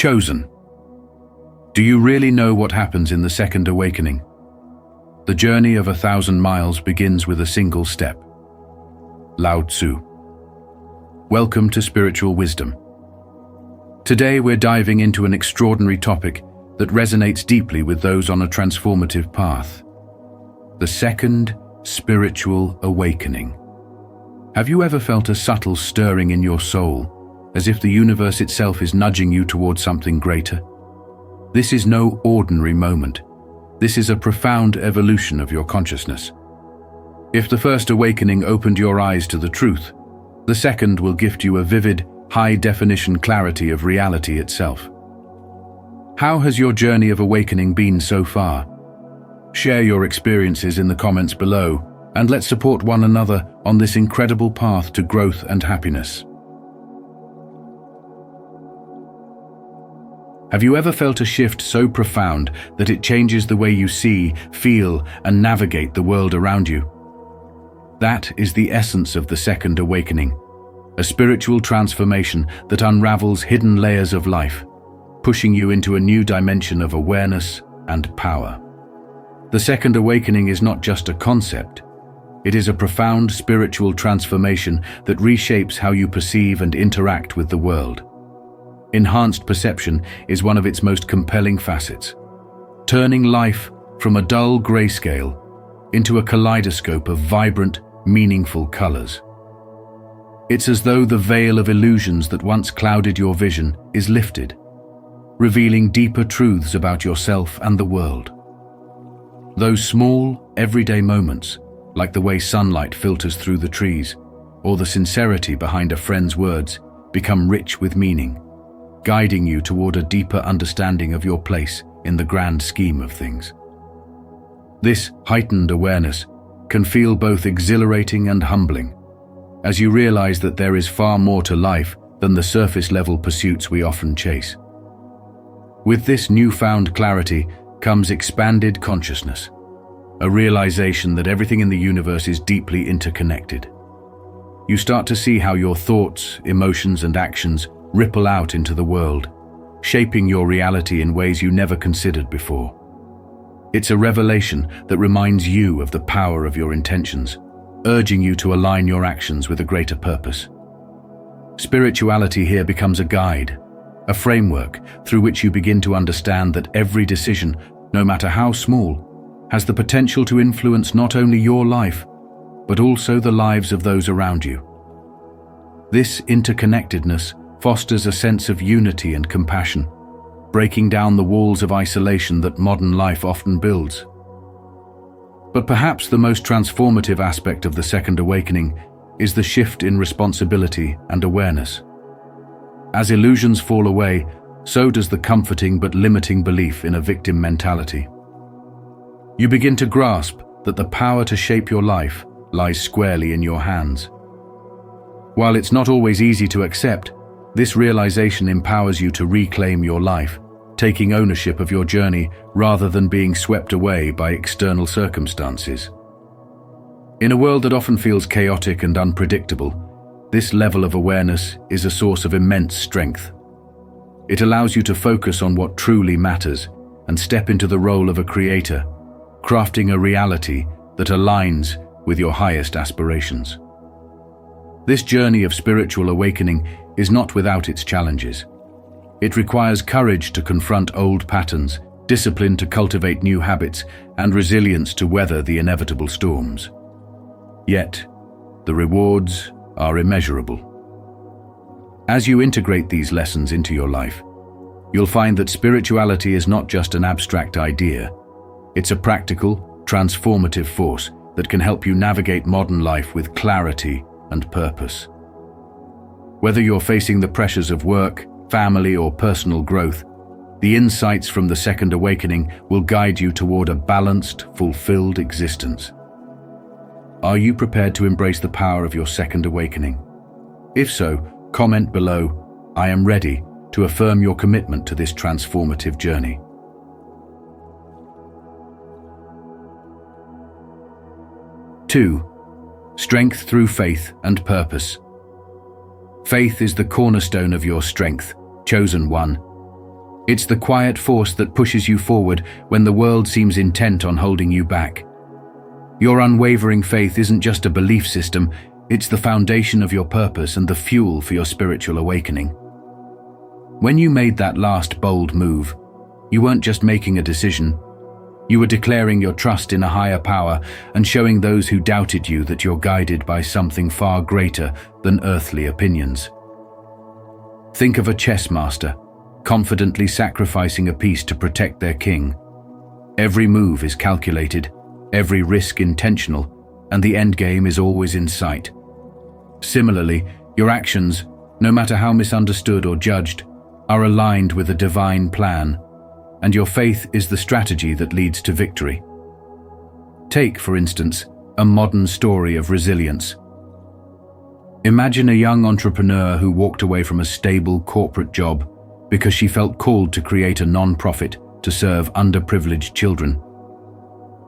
Chosen. Do you really know what happens in the second awakening? The journey of 1,000 miles begins with a single step. Lao Tzu. Welcome to Spiritual Wisdom. Today we're diving into an extraordinary topic that resonates deeply with those on a transformative path. The second spiritual awakening. Have you ever felt a subtle stirring in your soul, as if the universe itself is nudging you towards something greater? This is no ordinary moment. This is a profound evolution of your consciousness. If the first awakening opened your eyes to the truth, the second will gift you a vivid, high-definition clarity of reality itself. How has your journey of awakening been so far? Share your experiences in the comments below, and let's support one another on this incredible path to growth and happiness. Have you ever felt a shift so profound that it changes the way you see, feel, and navigate the world around you? That is the essence of the second awakening, a spiritual transformation that unravels hidden layers of life, pushing you into a new dimension of awareness and power. The second awakening is not just a concept. It is a profound spiritual transformation that reshapes how you perceive and interact with the world. Enhanced perception is one of its most compelling facets, turning life from a dull grayscale into a kaleidoscope of vibrant, meaningful colors. It's as though the veil of illusions that once clouded your vision is lifted, revealing deeper truths about yourself and the world. Those small, everyday moments, like the way sunlight filters through the trees, or the sincerity behind a friend's words, become rich with meaning, guiding you toward a deeper understanding of your place in the grand scheme of things. This heightened awareness can feel both exhilarating and humbling, as you realize that there is far more to life than the surface-level pursuits we often chase. With this newfound clarity comes expanded consciousness, a realization that everything in the universe is deeply interconnected. You start to see how your thoughts, emotions, and actions ripple out into the world, shaping your reality in ways you never considered before. It's a revelation that reminds you of the power of your intentions, urging you to align your actions with a greater purpose. Spirituality here becomes a guide, a framework through which you begin to understand that every decision, no matter how small, has the potential to influence not only your life, but also the lives of those around you. This interconnectedness fosters a sense of unity and compassion, breaking down the walls of isolation that modern life often builds. But perhaps the most transformative aspect of the second awakening is the shift in responsibility and awareness. As illusions fall away, so does the comforting but limiting belief in a victim mentality. You begin to grasp that the power to shape your life lies squarely in your hands. While it's not always easy to accept, this realization empowers you to reclaim your life, taking ownership of your journey rather than being swept away by external circumstances. In a world that often feels chaotic and unpredictable, this level of awareness is a source of immense strength. It allows you to focus on what truly matters and step into the role of a creator, crafting a reality that aligns with your highest aspirations. This journey of spiritual awakening is not without its challenges. It requires courage to confront old patterns, discipline to cultivate new habits, and resilience to weather the inevitable storms. Yet, the rewards are immeasurable. As you integrate these lessons into your life, you'll find that spirituality is not just an abstract idea. It's a practical, transformative force that can help you navigate modern life with clarity and purpose. Whether you're facing the pressures of work, family, or personal growth, the insights from the second awakening will guide you toward a balanced, fulfilled existence. Are you prepared to embrace the power of your second awakening? If so, comment below, "I am ready," to affirm your commitment to this transformative journey. 2. Strength through faith and purpose. Faith is the cornerstone of your strength, chosen one. It's the quiet force that pushes you forward when the world seems intent on holding you back. Your unwavering faith isn't just a belief system, it's the foundation of your purpose and the fuel for your spiritual awakening. When you made that last bold move, you weren't just making a decision. You were declaring your trust in a higher power and showing those who doubted you that you're guided by something far greater than earthly opinions. Think of a chess master, confidently sacrificing a piece to protect their king. Every move is calculated, every risk intentional, and the endgame is always in sight. Similarly, your actions, no matter how misunderstood or judged, are aligned with a divine plan, and your faith is the strategy that leads to victory. Take, for instance, a modern story of resilience. Imagine a young entrepreneur who walked away from a stable corporate job because she felt called to create a non-profit to serve underprivileged children.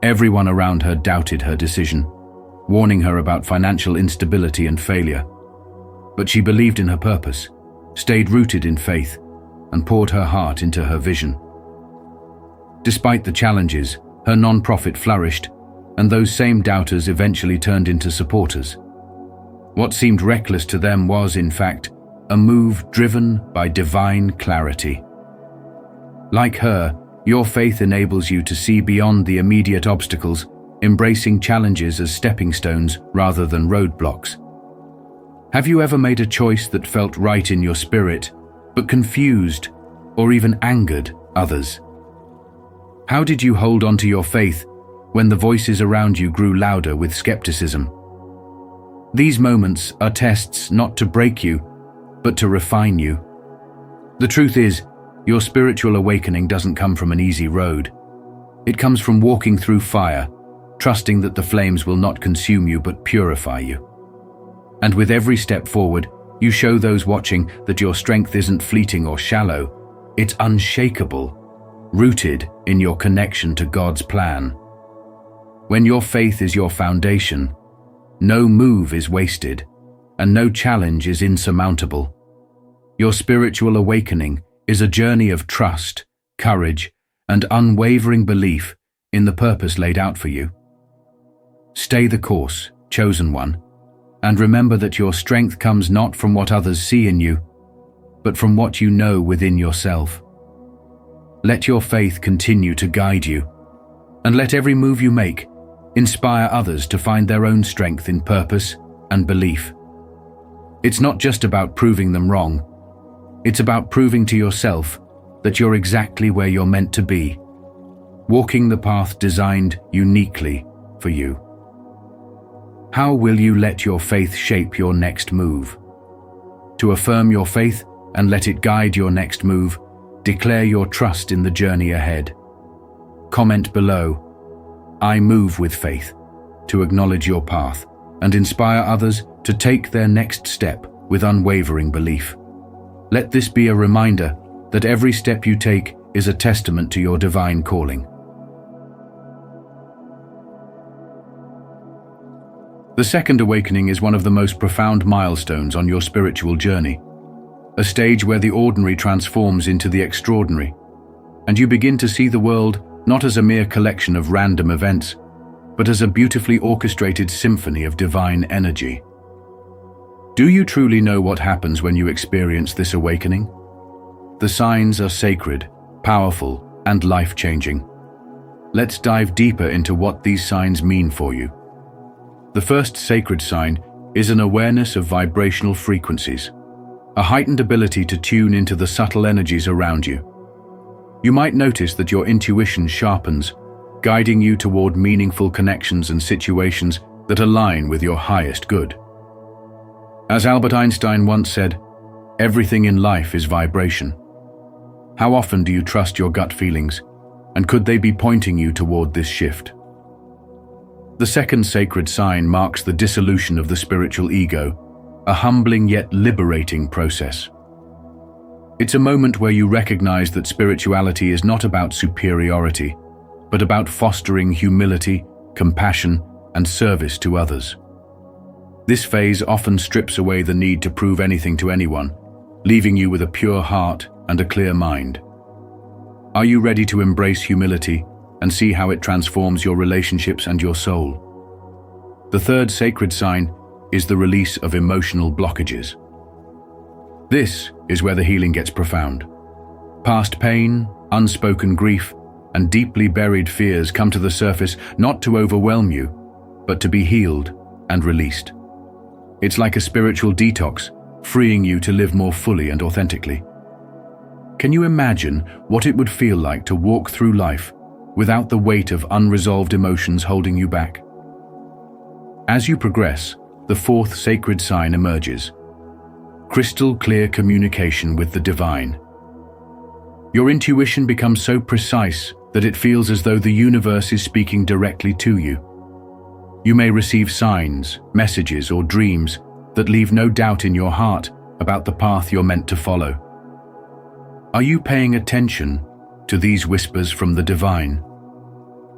Everyone around her doubted her decision, warning her about financial instability and failure. But she believed in her purpose, stayed rooted in faith, and poured her heart into her vision. Despite the challenges, her non-profit flourished, and those same doubters eventually turned into supporters. What seemed reckless to them was, in fact, a move driven by divine clarity. Like her, your faith enables you to see beyond the immediate obstacles, embracing challenges as stepping stones rather than roadblocks. Have you ever made a choice that felt right in your spirit, but confused or even angered others? How did you hold on to your faith when the voices around you grew louder with skepticism? These moments are tests not to break you, but to refine you. The truth is, your spiritual awakening doesn't come from an easy road. It comes from walking through fire, trusting that the flames will not consume you but purify you. And with every step forward, you show those watching that your strength isn't fleeting or shallow, it's unshakable, rooted in your connection to God's plan. When your faith is your foundation, no move is wasted, and no challenge is insurmountable. Your spiritual awakening is a journey of trust, courage, and unwavering belief in the purpose laid out for you. Stay the course, chosen one, and remember that your strength comes not from what others see in you, but from what you know within yourself. Let your faith continue to guide you, and let every move you make inspire others to find their own strength in purpose and belief. It's not just about proving them wrong. It's about proving to yourself that you're exactly where you're meant to be, walking the path designed uniquely for you. How will you let your faith shape your next move? To affirm your faith and let it guide your next move, declare your trust in the journey ahead. Comment below, "I move with faith," to acknowledge your path and inspire others to take their next step with unwavering belief. Let this be a reminder that every step you take is a testament to your divine calling. The second awakening is one of the most profound milestones on your spiritual journey, a stage where the ordinary transforms into the extraordinary, and you begin to see the world not as a mere collection of random events, but as a beautifully orchestrated symphony of divine energy. Do you truly know what happens when you experience this awakening? The signs are sacred, powerful, and life-changing. Let's dive deeper into what these signs mean for you. The first sacred sign is an awareness of vibrational frequencies, a heightened ability to tune into the subtle energies around you. You might notice that your intuition sharpens, guiding you toward meaningful connections and situations that align with your highest good. As Albert Einstein once said, "Everything in life is vibration." How often do you trust your gut feelings, and could they be pointing you toward this shift? The second sacred sign marks the dissolution of the spiritual ego, a humbling yet liberating process. It's a moment where you recognize that spirituality is not about superiority, but about fostering humility, compassion, and service to others. This phase often strips away the need to prove anything to anyone, leaving you with a pure heart and a clear mind. Are you ready to embrace humility and see how it transforms your relationships and your soul? The third sacred sign is the release of emotional blockages. This is where the healing gets profound. Past pain, unspoken grief, and deeply buried fears come to the surface not to overwhelm you, but to be healed and released. It's like a spiritual detox, freeing you to live more fully and authentically. Can you imagine what it would feel like to walk through life without the weight of unresolved emotions holding you back? As you progress, the fourth sacred sign emerges: crystal clear communication with the divine. Your intuition becomes so precise that it feels as though the universe is speaking directly to you. You may receive signs, messages, or dreams that leave no doubt in your heart about the path you're meant to follow. Are you paying attention to these whispers from the divine?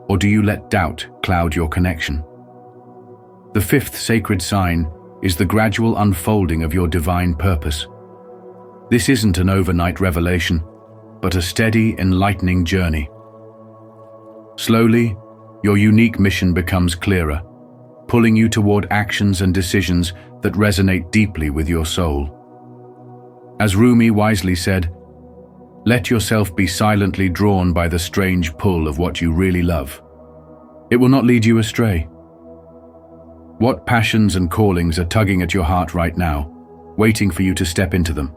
Or do you let doubt cloud your connection? The fifth sacred sign is the gradual unfolding of your divine purpose. This isn't an overnight revelation, but a steady, enlightening journey. Slowly, your unique mission becomes clearer, pulling you toward actions and decisions that resonate deeply with your soul. As Rumi wisely said, "Let yourself be silently drawn by the strange pull of what you really love. It will not lead you astray." What passions and callings are tugging at your heart right now, waiting for you to step into them?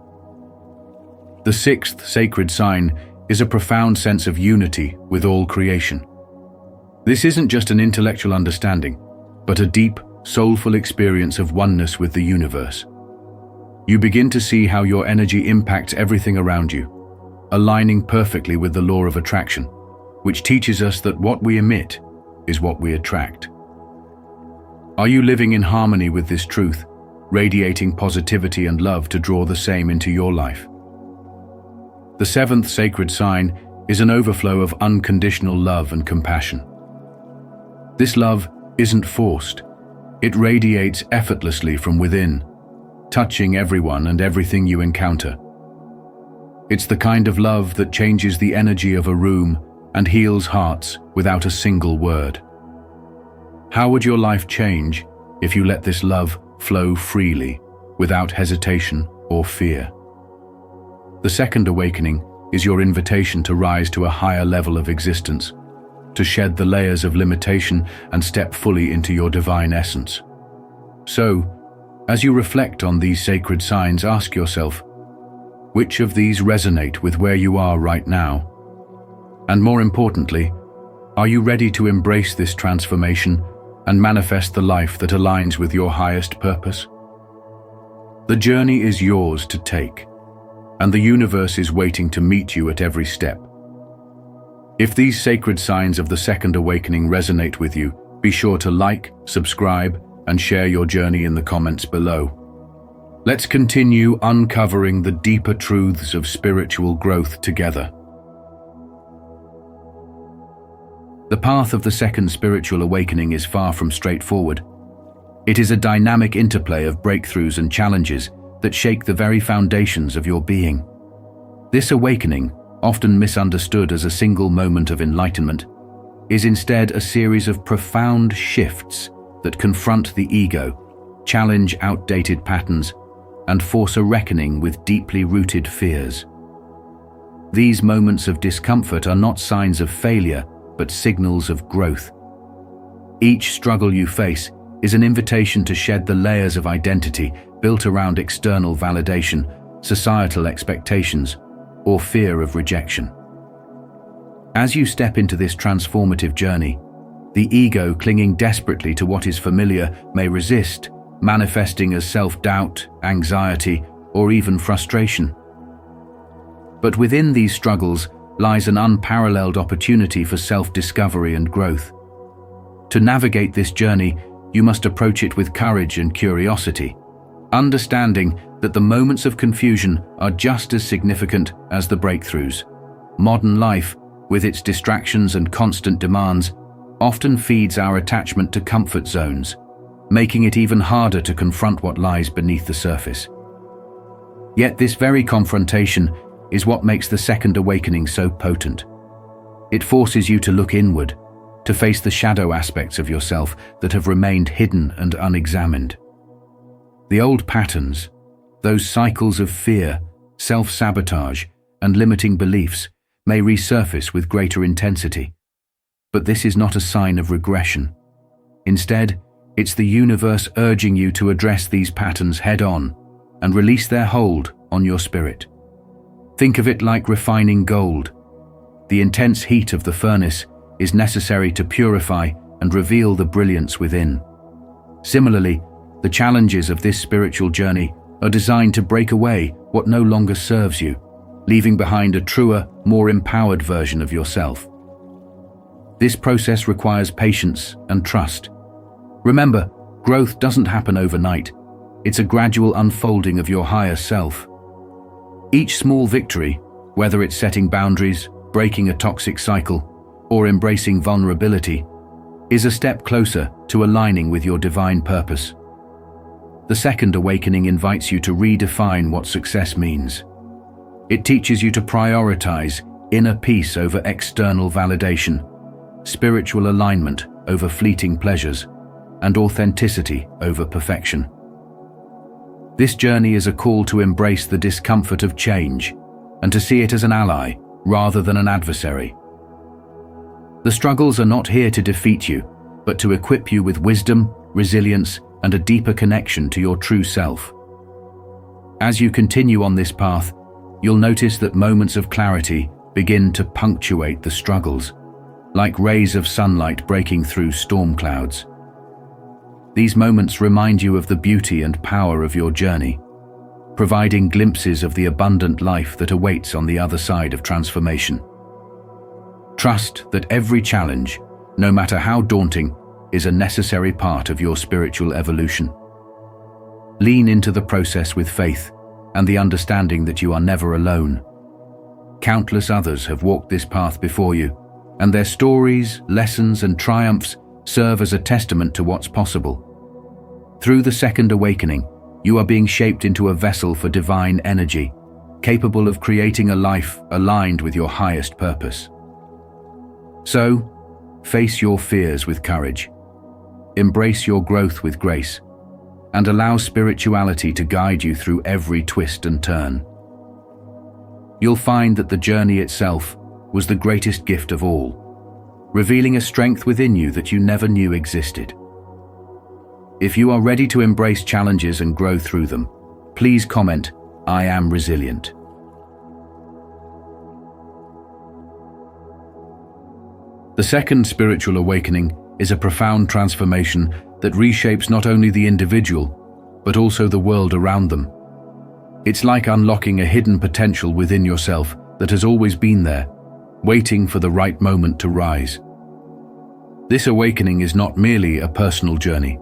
The sixth sacred sign is a profound sense of unity with all creation. This isn't just an intellectual understanding, but a deep, soulful experience of oneness with the universe. You begin to see how your energy impacts everything around you, aligning perfectly with the law of attraction, which teaches us that what we emit is what we attract. Are you living in harmony with this truth, radiating positivity and love to draw the same into your life? The seventh sacred sign is an overflow of unconditional love and compassion. This love isn't forced. It radiates effortlessly from within, touching everyone and everything you encounter. It's the kind of love that changes the energy of a room and heals hearts without a single word. How would your life change if you let this love flow freely, without hesitation or fear? The second awakening is your invitation to rise to a higher level of existence, to shed the layers of limitation and step fully into your divine essence. So, as you reflect on these sacred signs, ask yourself, which of these resonate with where you are right now? And more importantly, are you ready to embrace this transformation and manifest the life that aligns with your highest purpose? The journey is yours to take, and the universe is waiting to meet you at every step. If these sacred signs of the second awakening resonate with you, be sure to like, subscribe, and share your journey in the comments below. Let's continue uncovering the deeper truths of spiritual growth together. The path of the second spiritual awakening is far from straightforward. It is a dynamic interplay of breakthroughs and challenges that shake the very foundations of your being. This awakening, often misunderstood as a single moment of enlightenment, is instead a series of profound shifts that confront the ego, challenge outdated patterns, and force a reckoning with deeply rooted fears. These moments of discomfort are not signs of failure, but signals of growth. Each struggle you face is an invitation to shed the layers of identity built around external validation, societal expectations, or fear of rejection. As you step into this transformative journey, the ego, clinging desperately to what is familiar, may resist, manifesting as self-doubt, anxiety, or even frustration. But within these struggles lies an unparalleled opportunity for self-discovery and growth. To navigate this journey, you must approach it with courage and curiosity, understanding that the moments of confusion are just as significant as the breakthroughs. Modern life, with its distractions and constant demands, often feeds our attachment to comfort zones, making it even harder to confront what lies beneath the surface. Yet this very confrontation is what makes the second awakening so potent. It forces you to look inward, to face the shadow aspects of yourself that have remained hidden and unexamined. The old patterns, those cycles of fear, self-sabotage, and limiting beliefs, may resurface with greater intensity. But this is not a sign of regression. Instead, it's the universe urging you to address these patterns head-on and release their hold on your spirit. Think of it like refining gold. The intense heat of the furnace is necessary to purify and reveal the brilliance within. Similarly, the challenges of this spiritual journey are designed to break away what no longer serves you, leaving behind a truer, more empowered version of yourself. This process requires patience and trust. Remember, growth doesn't happen overnight. It's a gradual unfolding of your higher self. Each small victory, whether it's setting boundaries, breaking a toxic cycle, or embracing vulnerability, is a step closer to aligning with your divine purpose. The second awakening invites you to redefine what success means. It teaches you to prioritize inner peace over external validation, spiritual alignment over fleeting pleasures, and authenticity over perfection. This journey is a call to embrace the discomfort of change and to see it as an ally rather than an adversary. The struggles are not here to defeat you, but to equip you with wisdom, resilience, and a deeper connection to your true self. As you continue on this path, you'll notice that moments of clarity begin to punctuate the struggles, like rays of sunlight breaking through storm clouds. These moments remind you of the beauty and power of your journey, providing glimpses of the abundant life that awaits on the other side of transformation. Trust that every challenge, no matter how daunting, is a necessary part of your spiritual evolution. Lean into the process with faith and the understanding that you are never alone. Countless others have walked this path before you, and their stories, lessons, and triumphs serve as a testament to what's possible. Through the second awakening, you are being shaped into a vessel for divine energy, capable of creating a life aligned with your highest purpose. So, face your fears with courage, embrace your growth with grace, and allow spirituality to guide you through every twist and turn. You'll find that the journey itself was the greatest gift of all, revealing a strength within you that you never knew existed. If you are ready to embrace challenges and grow through them, please comment, "I am resilient." The second spiritual awakening is a profound transformation that reshapes not only the individual, but also the world around them. It's like unlocking a hidden potential within yourself that has always been there, waiting for the right moment to rise. This awakening is not merely a personal journey.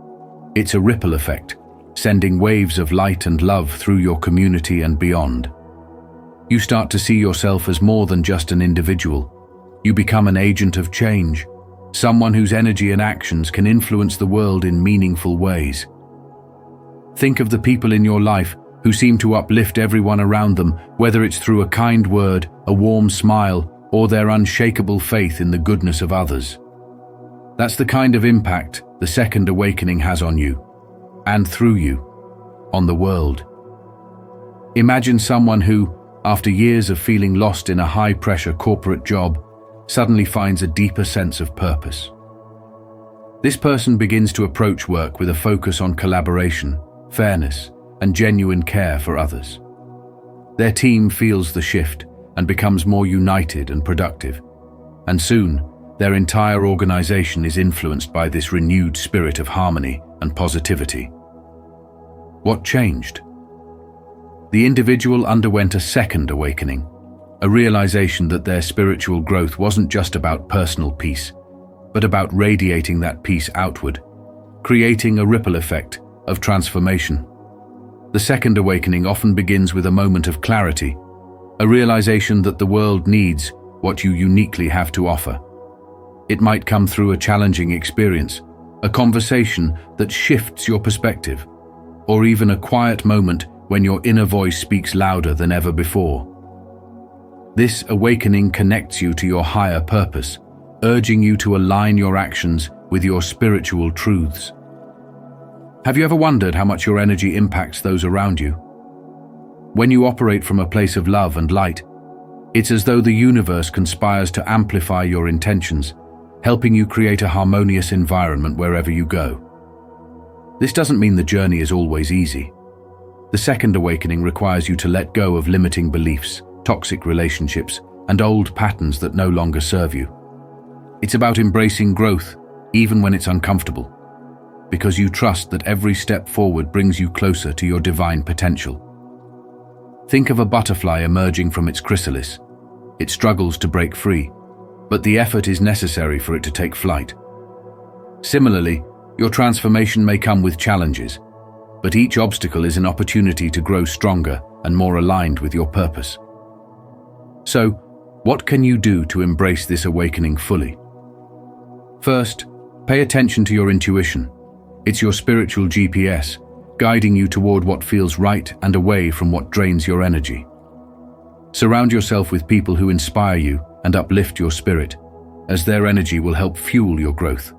It's a ripple effect, sending waves of light and love through your community and beyond. You start to see yourself as more than just an individual. You become an agent of change, someone whose energy and actions can influence the world in meaningful ways. Think of the people in your life who seem to uplift everyone around them, whether it's through a kind word, a warm smile, or their unshakable faith in the goodness of others. That's the kind of impact the second awakening has on you, and through you, on the world. Imagine someone who, after years of feeling lost in a high-pressure corporate job, suddenly finds a deeper sense of purpose. This person begins to approach work with a focus on collaboration, fairness, and genuine care for others. Their team feels the shift and becomes more united and productive, and soon, their entire organization is influenced by this renewed spirit of harmony and positivity. What changed? The individual underwent a second awakening, a realization that their spiritual growth wasn't just about personal peace, but about radiating that peace outward, creating a ripple effect of transformation. The second awakening often begins with a moment of clarity, a realization that the world needs what you uniquely have to offer. It might come through a challenging experience, a conversation that shifts your perspective, or even a quiet moment when your inner voice speaks louder than ever before. This awakening connects you to your higher purpose, urging you to align your actions with your spiritual truths. Have you ever wondered how much your energy impacts those around you? When you operate from a place of love and light, it's as though the universe conspires to amplify your intentions, helping you create a harmonious environment wherever you go. This doesn't mean the journey is always easy. The second awakening requires you to let go of limiting beliefs, toxic relationships, and old patterns that no longer serve you. It's about embracing growth, even when it's uncomfortable, because you trust that every step forward brings you closer to your divine potential. Think of a butterfly emerging from its chrysalis. It struggles to break free, but the effort is necessary for it to take flight. Similarly, your transformation may come with challenges, but each obstacle is an opportunity to grow stronger and more aligned with your purpose. So, what can you do to embrace this awakening fully? First, pay attention to your intuition. It's your spiritual GPS, guiding you toward what feels right and away from what drains your energy. Surround yourself with people who inspire you and uplift your spirit, as their energy will help fuel your growth.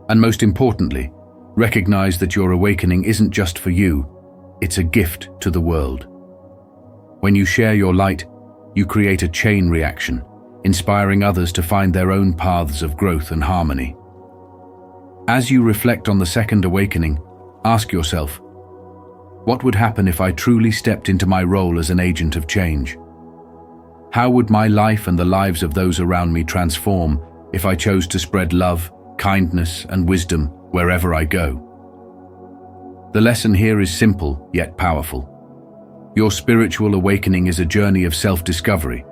And most importantly, recognize that your awakening isn't just for you, it's a gift to the world. When you share your light, you create a chain reaction, inspiring others to find their own paths of growth and harmony. As you reflect on the second awakening, ask yourself, what would happen if I truly stepped into my role as an agent of change? How would my life and the lives of those around me transform if I chose to spread love, kindness, and wisdom wherever I go? The lesson here is simple yet powerful. Your spiritual awakening is a journey of self-discovery,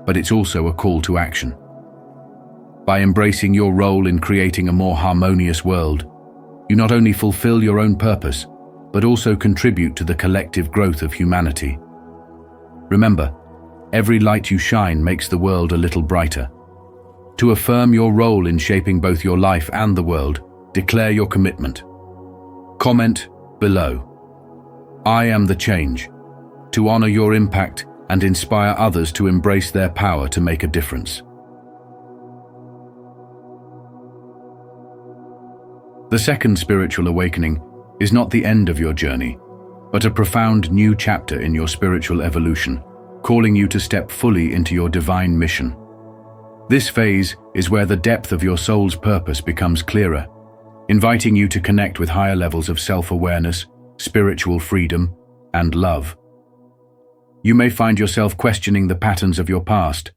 but it's also a call to action. By embracing your role in creating a more harmonious world, you not only fulfill your own purpose, but also contribute to the collective growth of humanity. Remember, every light you shine makes the world a little brighter. To affirm your role in shaping both your life and the world, declare your commitment. Comment below. I am the change, to honor your impact and inspire others to embrace their power to make a difference. The second spiritual awakening is not the end of your journey, but a profound new chapter in your spiritual evolution, calling you to step fully into your divine mission. This phase is where the depth of your soul's purpose becomes clearer, inviting you to connect with higher levels of self-awareness, spiritual freedom, and love. You may find yourself questioning the patterns of your past,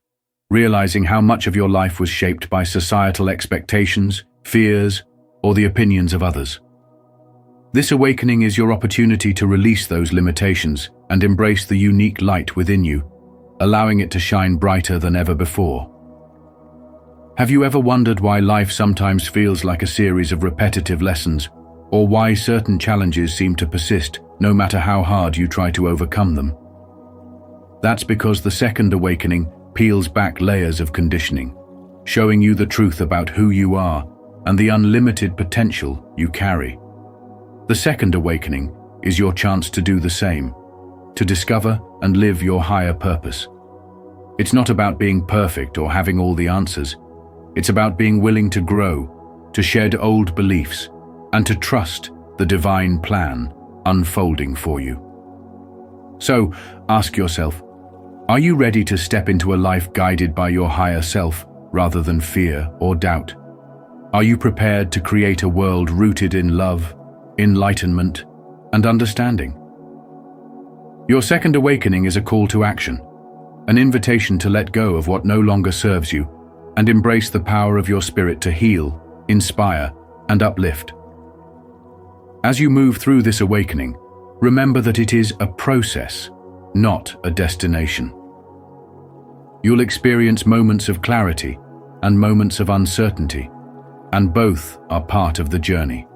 realizing how much of your life was shaped by societal expectations, fears, or the opinions of others. This awakening is your opportunity to release those limitations and embrace the unique light within you, allowing it to shine brighter than ever before. Have you ever wondered why life sometimes feels like a series of repetitive lessons, or why certain challenges seem to persist no matter how hard you try to overcome them? That's because the second awakening peels back layers of conditioning, showing you the truth about who you are and the unlimited potential you carry. The second awakening is your chance to do the same, to discover and live your higher purpose. It's not about being perfect or having all the answers. It's about being willing to grow, to shed old beliefs, and to trust the divine plan unfolding for you. So, ask yourself, are you ready to step into a life guided by your higher self rather than fear or doubt? Are you prepared to create a world rooted in love, enlightenment, and understanding? Your second awakening is a call to action, an invitation to let go of what no longer serves you and embrace the power of your spirit to heal, inspire, and uplift. As you move through this awakening, remember that it is a process, not a destination. You'll experience moments of clarity and moments of uncertainty, and both are part of the journey.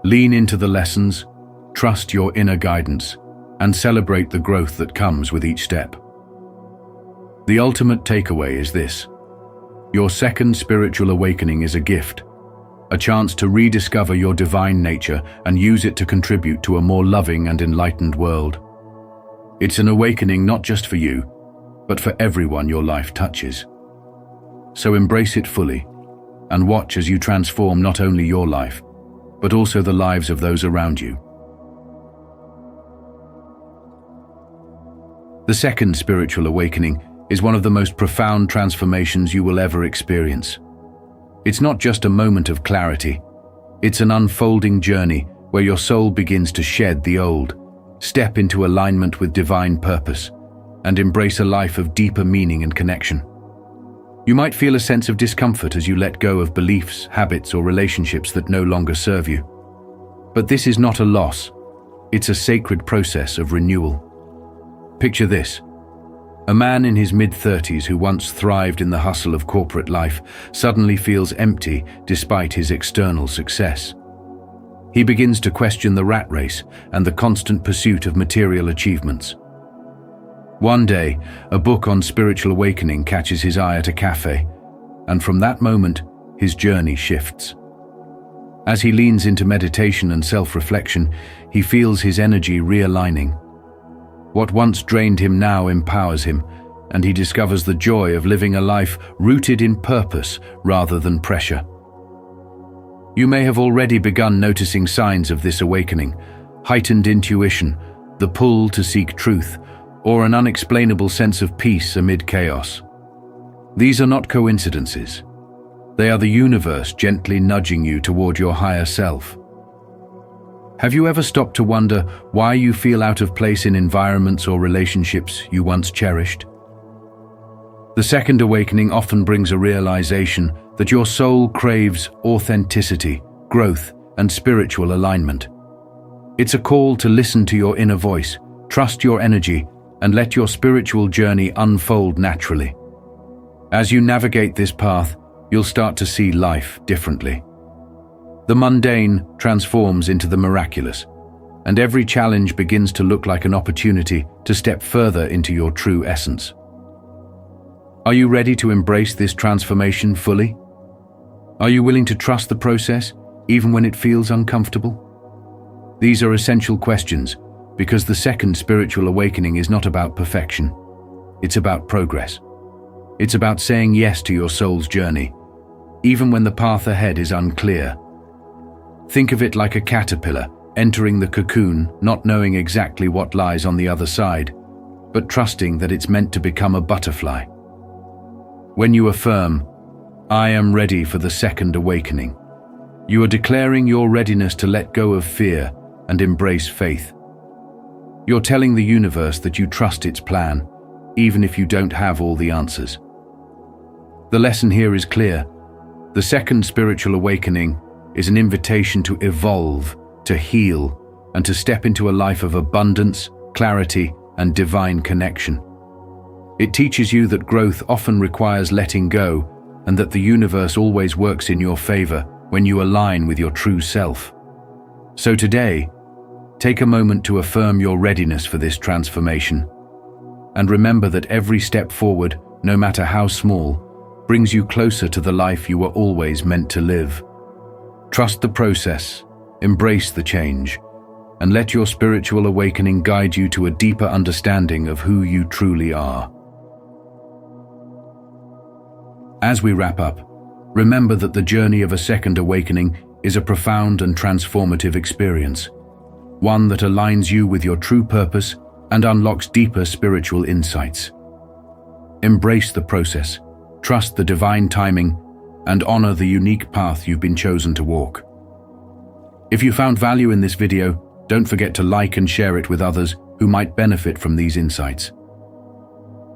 Lean into the lessons, trust your inner guidance, and celebrate the growth that comes with each step. The ultimate takeaway is this: your second spiritual awakening is a gift, a chance to rediscover your divine nature and use it to contribute to a more loving and enlightened world. It's an awakening not just for you, but for everyone your life touches. So embrace it fully, and watch as you transform not only your life, but also the lives of those around you. The second spiritual awakening is one of the most profound transformations you will ever experience. It's not just a moment of clarity, it's an unfolding journey where your soul begins to shed the old, step into alignment with divine purpose, and embrace a life of deeper meaning and connection. You might feel a sense of discomfort as you let go of beliefs, habits, or relationships that no longer serve you. But this is not a loss, it's a sacred process of renewal. Picture this: a man in his mid-30s who once thrived in the hustle of corporate life suddenly feels empty despite his external success. He begins to question the rat race and the constant pursuit of material achievements. One day, a book on spiritual awakening catches his eye at a cafe, and from that moment, his journey shifts. As he leans into meditation and self-reflection, he feels his energy realigning. What once drained him now empowers him, and he discovers the joy of living a life rooted in purpose rather than pressure. You may have already begun noticing signs of this awakening: heightened intuition, the pull to seek truth, or an unexplainable sense of peace amid chaos. These are not coincidences. They are the universe gently nudging you toward your higher self. Have you ever stopped to wonder why you feel out of place in environments or relationships you once cherished? The second awakening often brings a realization that your soul craves authenticity, growth, and spiritual alignment. It's a call to listen to your inner voice, trust your energy, and let your spiritual journey unfold naturally. As you navigate this path, you'll start to see life differently. The mundane transforms into the miraculous, and every challenge begins to look like an opportunity to step further into your true essence. Are you ready to embrace this transformation fully? Are you willing to trust the process, even when it feels uncomfortable? These are essential questions, because the second spiritual awakening is not about perfection. It's about progress. It's about saying yes to your soul's journey, even when the path ahead is unclear. Think of it like a caterpillar entering the cocoon, not knowing exactly what lies on the other side, but trusting that it's meant to become a butterfly. When you affirm, "I am ready for the second awakening," you are declaring your readiness to let go of fear and embrace faith. You're telling the universe that you trust its plan, even if you don't have all the answers. The lesson here is clear. The second spiritual awakening is an invitation to evolve, to heal, and to step into a life of abundance, clarity, and divine connection. It teaches you that growth often requires letting go, and that the universe always works in your favor when you align with your true self. So today, take a moment to affirm your readiness for this transformation. And remember that every step forward, no matter how small, brings you closer to the life you were always meant to live. Trust the process, embrace the change, and let your spiritual awakening guide you to a deeper understanding of who you truly are. As we wrap up, remember that the journey of a second awakening is a profound and transformative experience, one that aligns you with your true purpose and unlocks deeper spiritual insights. Embrace the process, trust the divine timing, and honor the unique path you've been chosen to walk. If you found value in this video, don't forget to like and share it with others who might benefit from these insights.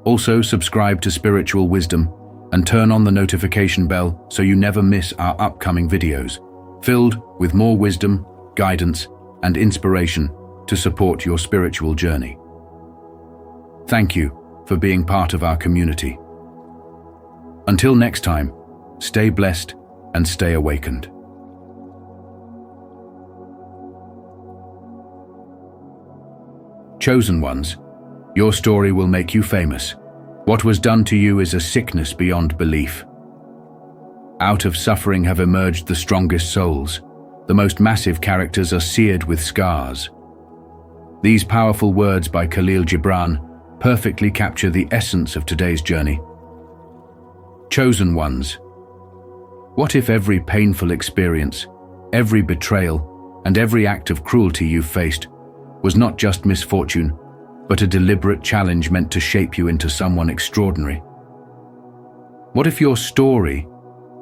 Also, subscribe to Spiritual Wisdom and turn on the notification bell so you never miss our upcoming videos, filled with more wisdom, guidance, and inspiration to support your spiritual journey. Thank you for being part of our community. Until next time, stay blessed and stay awakened. Chosen ones, your story will make you famous. What was done to you is a sickness beyond belief. Out of suffering have emerged the strongest souls. The most massive characters are seared with scars. These powerful words by Khalil Gibran perfectly capture the essence of today's journey. Chosen ones. What if every painful experience, every betrayal, and every act of cruelty you've faced was not just misfortune, but a deliberate challenge meant to shape you into someone extraordinary? What if your story,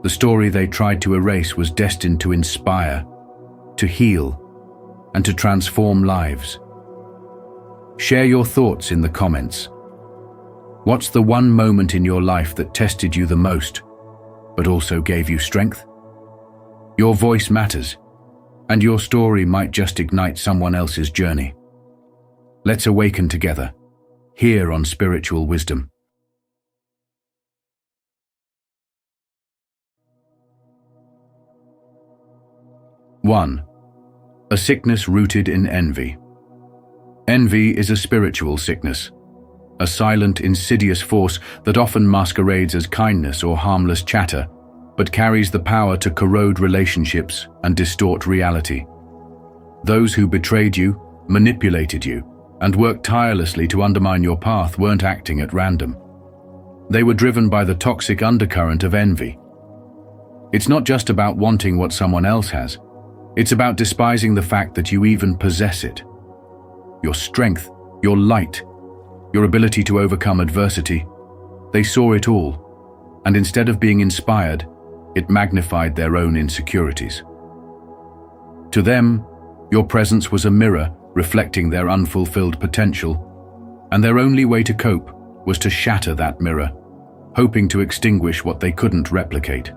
the story they tried to erase, was destined to inspire, to heal, and to transform lives? Share your thoughts in the comments. What's the one moment in your life that tested you the most, but also gave you strength? Your voice matters, and your story might just ignite someone else's journey. Let's awaken together, here on Spiritual Wisdom. One, a sickness rooted in envy. Envy is a spiritual sickness, a silent, insidious force that often masquerades as kindness or harmless chatter, but carries the power to corrode relationships and distort reality. Those who betrayed you, manipulated you, and worked tirelessly to undermine your path weren't acting at random. They were driven by the toxic undercurrent of envy. It's not just about wanting what someone else has. It's about despising the fact that you even possess it. Your strength, your light, your ability to overcome adversity. They saw it all, and instead of being inspired, it magnified their own insecurities. To them, your presence was a mirror reflecting their unfulfilled potential, and their only way to cope was to shatter that mirror, hoping to extinguish what they couldn't replicate.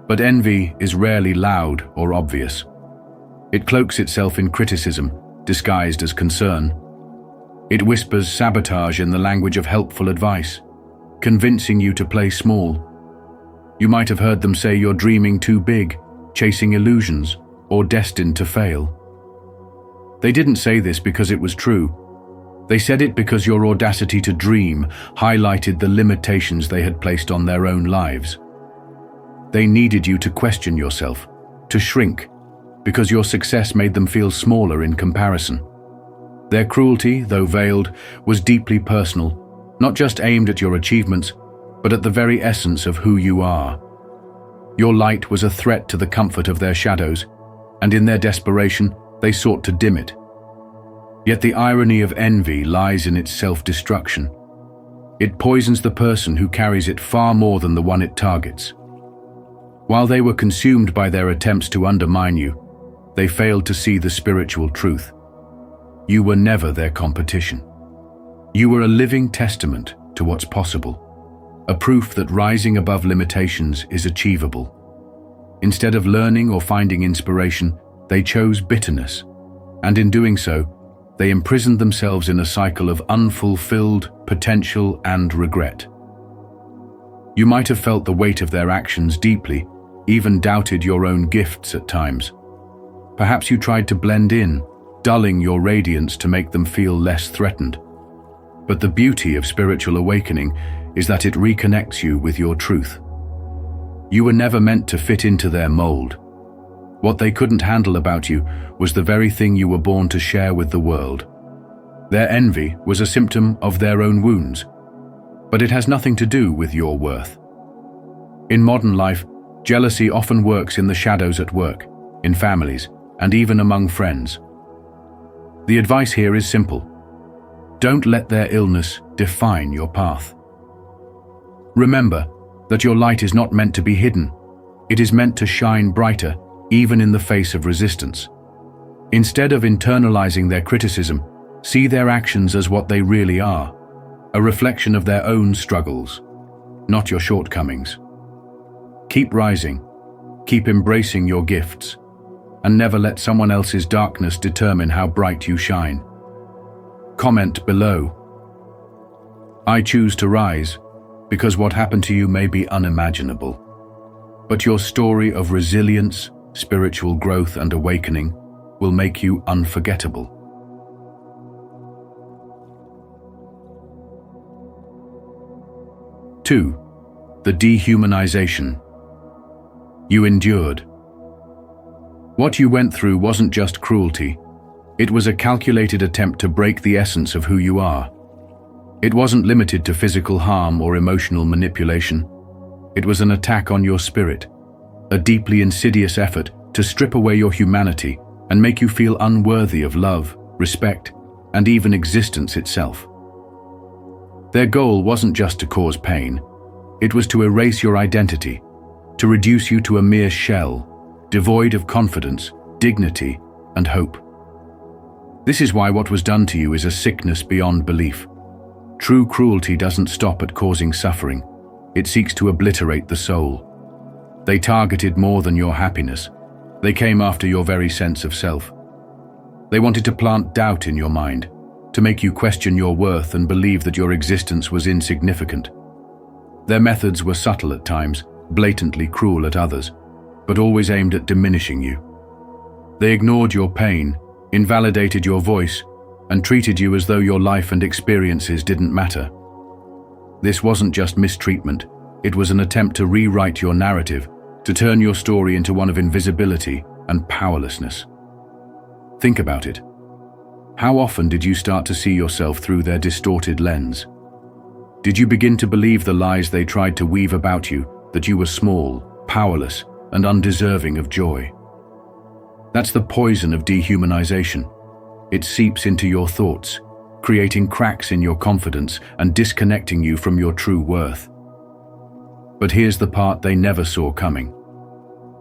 But envy is rarely loud or obvious. It cloaks itself in criticism, disguised as concern. It whispers sabotage in the language of helpful advice, convincing you to play small. You might have heard them say you're dreaming too big, chasing illusions, or destined to fail. They didn't say this because it was true. They said it because your audacity to dream highlighted the limitations they had placed on their own lives. They needed you to question yourself, to shrink, because your success made them feel smaller in comparison. Their cruelty, though veiled, was deeply personal, not just aimed at your achievements, but at the very essence of who you are. Your light was a threat to the comfort of their shadows, and in their desperation, they sought to dim it. Yet the irony of envy lies in its self-destruction. It poisons the person who carries it far more than the one it targets. While they were consumed by their attempts to undermine you, they failed to see the spiritual truth. You were never their competition. You were a living testament to what's possible, a proof that rising above limitations is achievable. Instead of learning or finding inspiration, they chose bitterness, and in doing so, they imprisoned themselves in a cycle of unfulfilled potential and regret. You might have felt the weight of their actions deeply, even doubted your own gifts at times. Perhaps you tried to blend in, dulling your radiance to make them feel less threatened. But the beauty of spiritual awakening is that it reconnects you with your truth. You were never meant to fit into their mold. What they couldn't handle about you was the very thing you were born to share with the world. Their envy was a symptom of their own wounds, but it has nothing to do with your worth. In modern life, jealousy often works in the shadows at work, in families, and even among friends. The advice here is simple. Don't let their illness define your path. Remember that your light is not meant to be hidden. It is meant to shine brighter, even in the face of resistance. Instead of internalizing their criticism, see their actions as what they really are, a reflection of their own struggles, not your shortcomings. Keep rising, keep embracing your gifts, and never let someone else's darkness determine how bright you shine. Comment below. I choose to rise because what happened to you may be unimaginable, but your story of resilience, spiritual growth, and awakening will make you unforgettable. 2. The dehumanization. You endured. What you went through wasn't just cruelty, it was a calculated attempt to break the essence of who you are. It wasn't limited to physical harm or emotional manipulation. It was an attack on your spirit, a deeply insidious effort to strip away your humanity and make you feel unworthy of love, respect, and even existence itself. Their goal wasn't just to cause pain. It was to erase your identity, to reduce you to a mere shell, devoid of confidence, dignity, and hope. This is why what was done to you is a sickness beyond belief. True cruelty doesn't stop at causing suffering. It seeks to obliterate the soul. They targeted more than your happiness. They came after your very sense of self. They wanted to plant doubt in your mind, to make you question your worth and believe that your existence was insignificant. Their methods were subtle at times, blatantly cruel at others, but always aimed at diminishing you. They ignored your pain, invalidated your voice, and treated you as though your life and experiences didn't matter. This wasn't just mistreatment, it was an attempt to rewrite your narrative, to turn your story into one of invisibility and powerlessness. Think about it. How often did you start to see yourself through their distorted lens? Did you begin to believe the lies they tried to weave about you, that you were small, powerless, and undeserving of joy? That's the poison of dehumanization. It seeps into your thoughts, creating cracks in your confidence and disconnecting you from your true worth. But here's the part they never saw coming.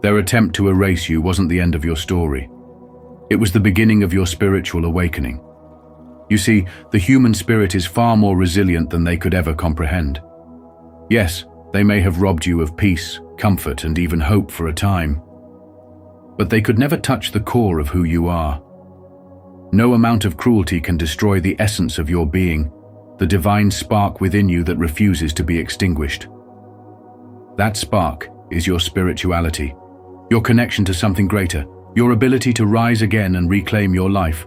Their attempt to erase you wasn't the end of your story. It was the beginning of your spiritual awakening. You see, the human spirit is far more resilient than they could ever comprehend. Yes, they may have robbed you of peace, comfort, and even hope for a time, but they could never touch the core of who you are. No amount of cruelty can destroy the essence of your being, the divine spark within you that refuses to be extinguished. That spark is your spirituality, your connection to something greater, your ability to rise again and reclaim your life.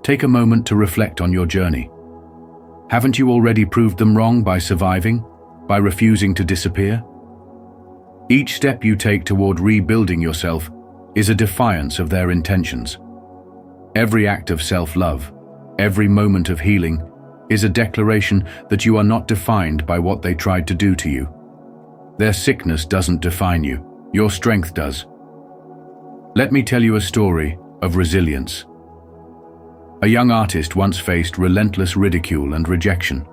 Take a moment to reflect on your journey. Haven't you already proved them wrong by surviving, by refusing to disappear? Each step you take toward rebuilding yourself is a defiance of their intentions. Every act of self-love, every moment of healing, is a declaration that you are not defined by what they tried to do to you. Their sickness doesn't define you, your strength does. Let me tell you a story of resilience. A young artist once faced relentless ridicule and rejection.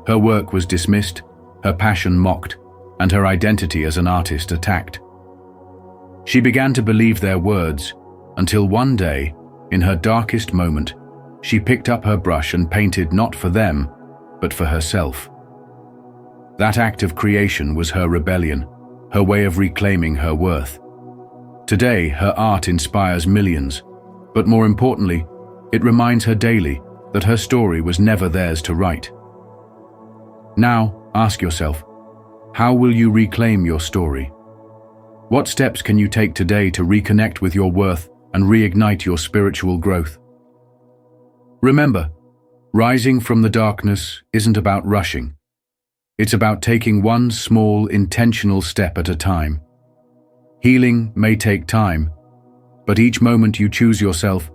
Her work was dismissed, her passion mocked, and her identity as an artist attacked. She began to believe their words, until one day, in her darkest moment, she picked up her brush and painted not for them, but for herself. That act of creation was her rebellion, her way of reclaiming her worth. Today, her art inspires millions, but more importantly, it reminds her daily that her story was never theirs to write. Now, ask yourself, how will you reclaim your story? What steps can you take today to reconnect with your worth and reignite your spiritual growth? Remember, rising from the darkness isn't about rushing. It's about taking one small, intentional step at a time. Healing may take time, but each moment you choose yourself,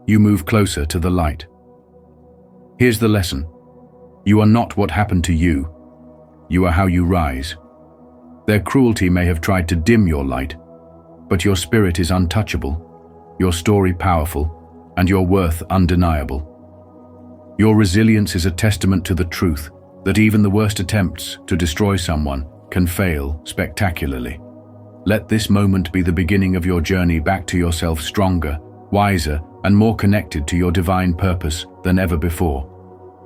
you move closer to the light. Here's the lesson. You are not what happened to you. You are how you rise. Their cruelty may have tried to dim your light, but your spirit is untouchable, your story powerful, and your worth undeniable. Your resilience is a testament to the truth that even the worst attempts to destroy someone can fail spectacularly. Let this moment be the beginning of your journey back to yourself stronger, wiser, and more connected to your divine purpose than ever before.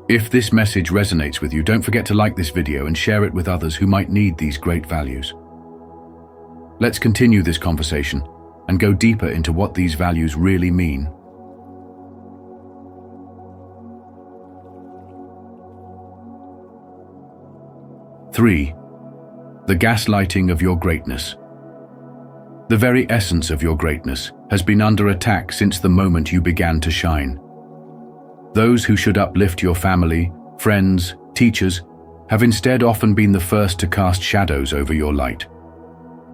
If this message resonates with you, don't forget to like this video and share it with others who might need these great values. Let's continue this conversation and go deeper into what these values really mean. 3. The gaslighting of your greatness. The very essence of your greatness has been under attack since the moment you began to shine. Those who should uplift your family, friends, teachers, have instead often been the first to cast shadows over your light.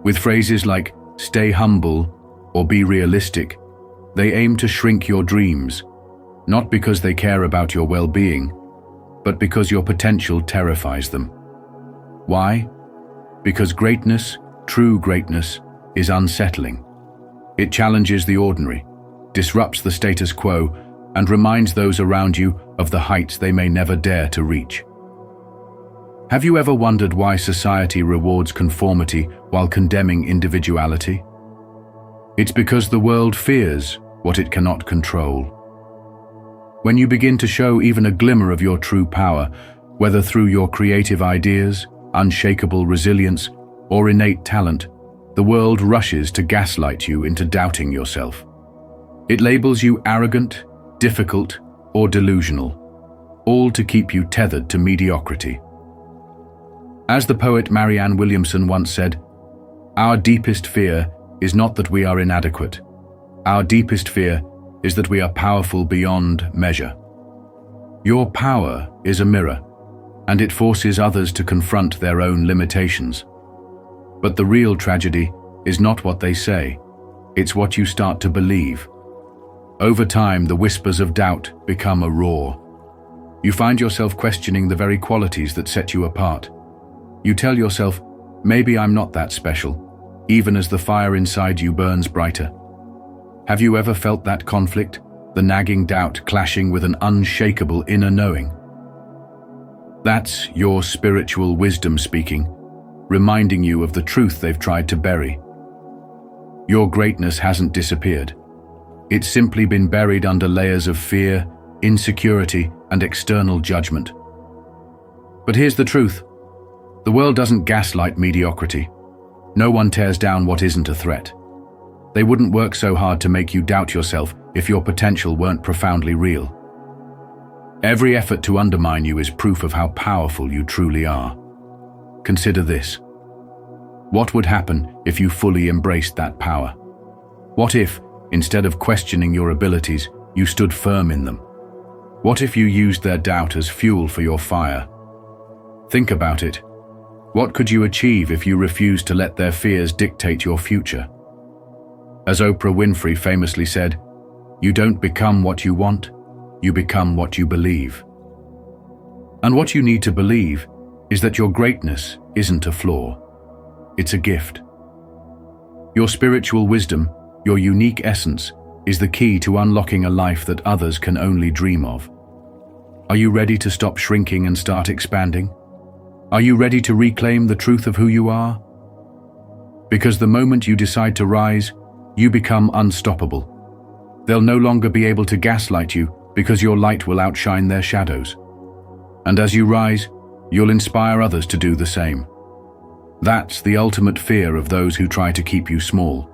With phrases like, "stay humble," or "be realistic," they aim to shrink your dreams, not because they care about your well-being, but because your potential terrifies them. Why? Because greatness, true greatness, is unsettling. It challenges the ordinary, disrupts the status quo, and reminds those around you of the heights they may never dare to reach. Have you ever wondered why society rewards conformity while condemning individuality? It's because the world fears what it cannot control. When you begin to show even a glimmer of your true power, whether through your creative ideas, unshakable resilience, or innate talent, the world rushes to gaslight you into doubting yourself. It labels you arrogant, difficult, or delusional, all to keep you tethered to mediocrity. As the poet Marianne Williamson once said, "Our deepest fear is not that we are inadequate. Our deepest fear is that we are powerful beyond measure." Your power is a mirror, and it forces others to confront their own limitations. But the real tragedy is not what they say, it's what you start to believe. Over time, the whispers of doubt become a roar. You find yourself questioning the very qualities that set you apart. You tell yourself, maybe I'm not that special, even as the fire inside you burns brighter. Have you ever felt that conflict, the nagging doubt clashing with an unshakable inner knowing? That's your spiritual wisdom speaking, reminding you of the truth they've tried to bury. Your greatness hasn't disappeared. It's simply been buried under layers of fear, insecurity, and external judgment. But here's the truth. The world doesn't gaslight mediocrity. No one tears down what isn't a threat. They wouldn't work so hard to make you doubt yourself if your potential weren't profoundly real. Every effort to undermine you is proof of how powerful you truly are. Consider this. What would happen if you fully embraced that power? What if, instead of questioning your abilities, you stood firm in them? What if you used their doubt as fuel for your fire? Think about it. What could you achieve if you refused to let their fears dictate your future? As Oprah Winfrey famously said, "You don't become what you want, you become what you believe." And what you need to believe is that your greatness isn't a flaw, it's a gift. Your spiritual wisdom, your unique essence, is the key to unlocking a life that others can only dream of. Are you ready to stop shrinking and start expanding? Are you ready to reclaim the truth of who you are? Because the moment you decide to rise, you become unstoppable. They'll no longer be able to gaslight you because your light will outshine their shadows. And as you rise, you'll inspire others to do the same. That's the ultimate fear of those who try to keep you small.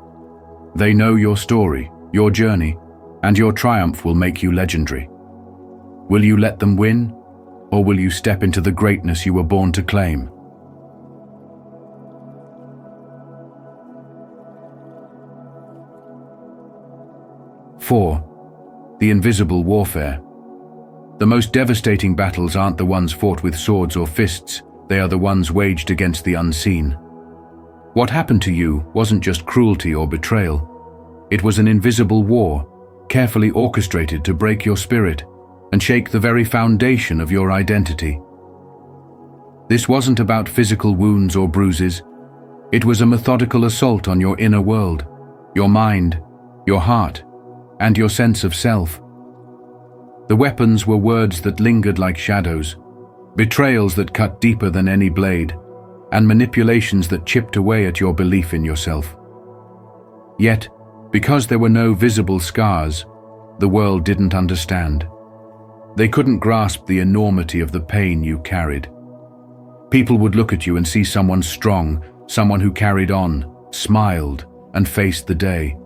They know your story, your journey, and your triumph will make you legendary. Will you let them win, or will you step into the greatness you were born to claim? Four, the invisible warfare. The most devastating battles aren't the ones fought with swords or fists, they are the ones waged against the unseen. What happened to you wasn't just cruelty or betrayal. It was an invisible war, carefully orchestrated to break your spirit and shake the very foundation of your identity. This wasn't about physical wounds or bruises. It was a methodical assault on your inner world, your mind, your heart, and your sense of self. The weapons were words that lingered like shadows, betrayals that cut deeper than any blade, and manipulations that chipped away at your belief in yourself. Yet, because there were no visible scars, the world didn't understand. They couldn't grasp the enormity of the pain you carried. People would look at you and see someone strong, someone who carried on, smiled, and faced the day.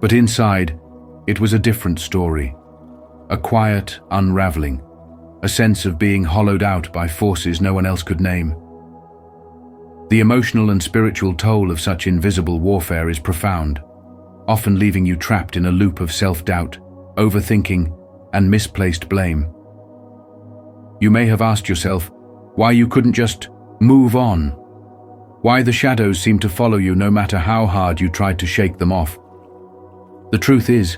But inside, it was a different story. A quiet unraveling, a sense of being hollowed out by forces no one else could name. The emotional and spiritual toll of such invisible warfare is profound, often leaving you trapped in a loop of self-doubt, overthinking, and misplaced blame. You may have asked yourself why you couldn't just move on, why the shadows seemed to follow you no matter how hard you tried to shake them off. The truth is,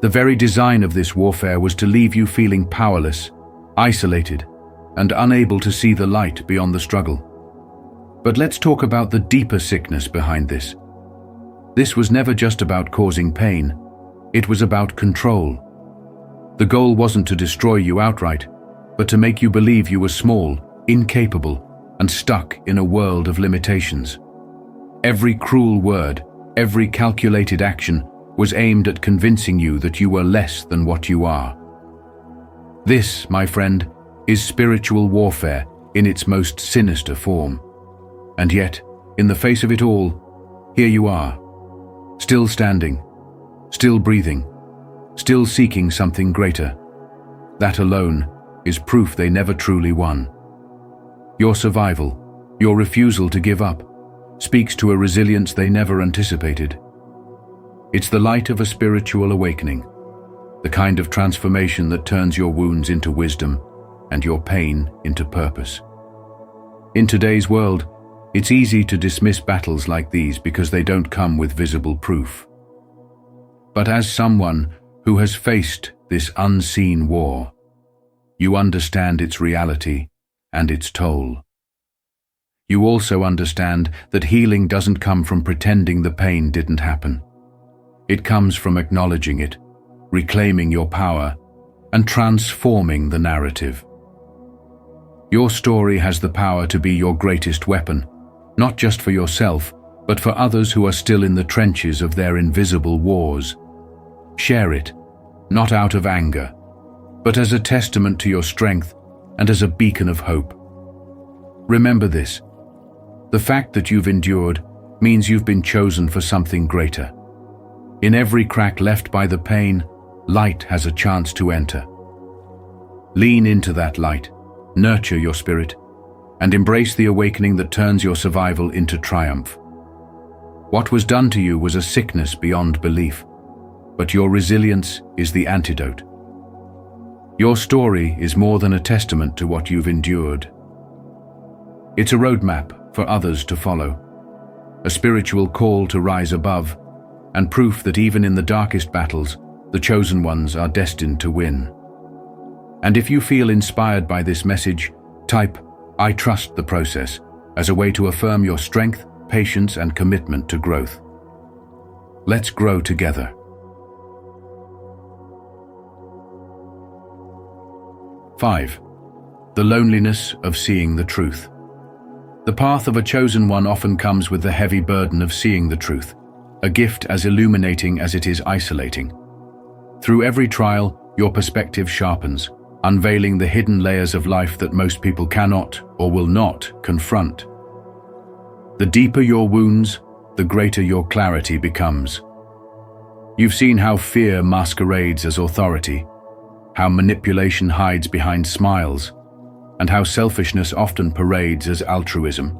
the very design of this warfare was to leave you feeling powerless, isolated, and unable to see the light beyond the struggle. But let's talk about the deeper sickness behind this. This was never just about causing pain. It was about control. The goal wasn't to destroy you outright, but to make you believe you were small, incapable, and stuck in a world of limitations. Every cruel word, every calculated action was aimed at convincing you that you were less than what you are. This, my friend, is spiritual warfare in its most sinister form. And yet, in the face of it all, here you are, still standing, still breathing, still seeking something greater. That alone is proof they never truly won. Your survival, your refusal to give up, speaks to a resilience they never anticipated. It's the light of a spiritual awakening, the kind of transformation that turns your wounds into wisdom and your pain into purpose. In today's world, it's easy to dismiss battles like these because they don't come with visible proof. But as someone who has faced this unseen war, you understand its reality and its toll. You also understand that healing doesn't come from pretending the pain didn't happen. It comes from acknowledging it, reclaiming your power, and transforming the narrative. Your story has the power to be your greatest weapon, not just for yourself, but for others who are still in the trenches of their invisible wars. Share it, not out of anger, but as a testament to your strength and as a beacon of hope. Remember this: the fact that you've endured means you've been chosen for something greater. In every crack left by the pain, light has a chance to enter. Lean into that light, nurture your spirit, and embrace the awakening that turns your survival into triumph. What was done to you was a sickness beyond belief, but your resilience is the antidote. Your story is more than a testament to what you've endured. It's a roadmap for others to follow, a spiritual call to rise above, and proof that even in the darkest battles, the chosen ones are destined to win. And if you feel inspired by this message, type "I trust the process" as a way to affirm your strength, patience, and commitment to growth. Let's grow together. 5. The loneliness of seeing the truth. The path of a chosen one often comes with the heavy burden of seeing the truth, a gift as illuminating as it is isolating. Through every trial, your perspective sharpens, unveiling the hidden layers of life that most people cannot or will not confront. The deeper your wounds, the greater your clarity becomes. You've seen how fear masquerades as authority, how manipulation hides behind smiles, and how selfishness often parades as altruism.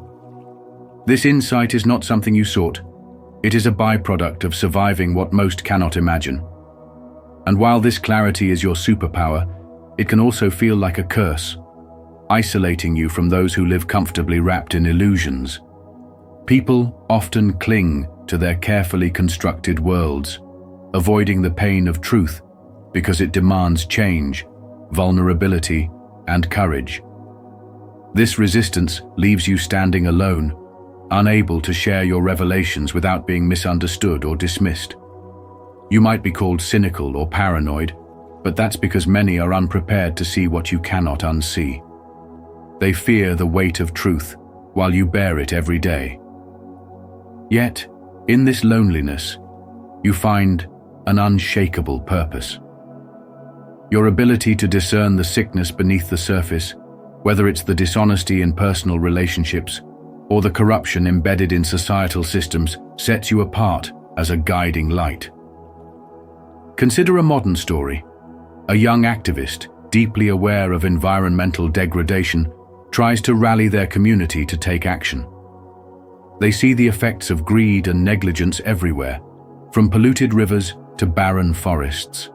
This insight is not something you sought. It is a byproduct of surviving what most cannot imagine. And while this clarity is your superpower, it can also feel like a curse, isolating you from those who live comfortably wrapped in illusions. People often cling to their carefully constructed worlds, avoiding the pain of truth because it demands change, vulnerability, and courage. This resistance leaves you standing alone, unable to share your revelations without being misunderstood or dismissed. You might be called cynical or paranoid, but that's because many are unprepared to see what you cannot unsee. They fear the weight of truth, while you bear it every day. Yet, in this loneliness, you find an unshakable purpose. Your ability to discern the sickness beneath the surface, whether it's the dishonesty in personal relationships or the corruption embedded in societal systems, sets you apart as a guiding light. Consider a modern story. A young activist, deeply aware of environmental degradation, tries to rally their community to take action. They see the effects of greed and negligence everywhere, from polluted rivers to barren forests.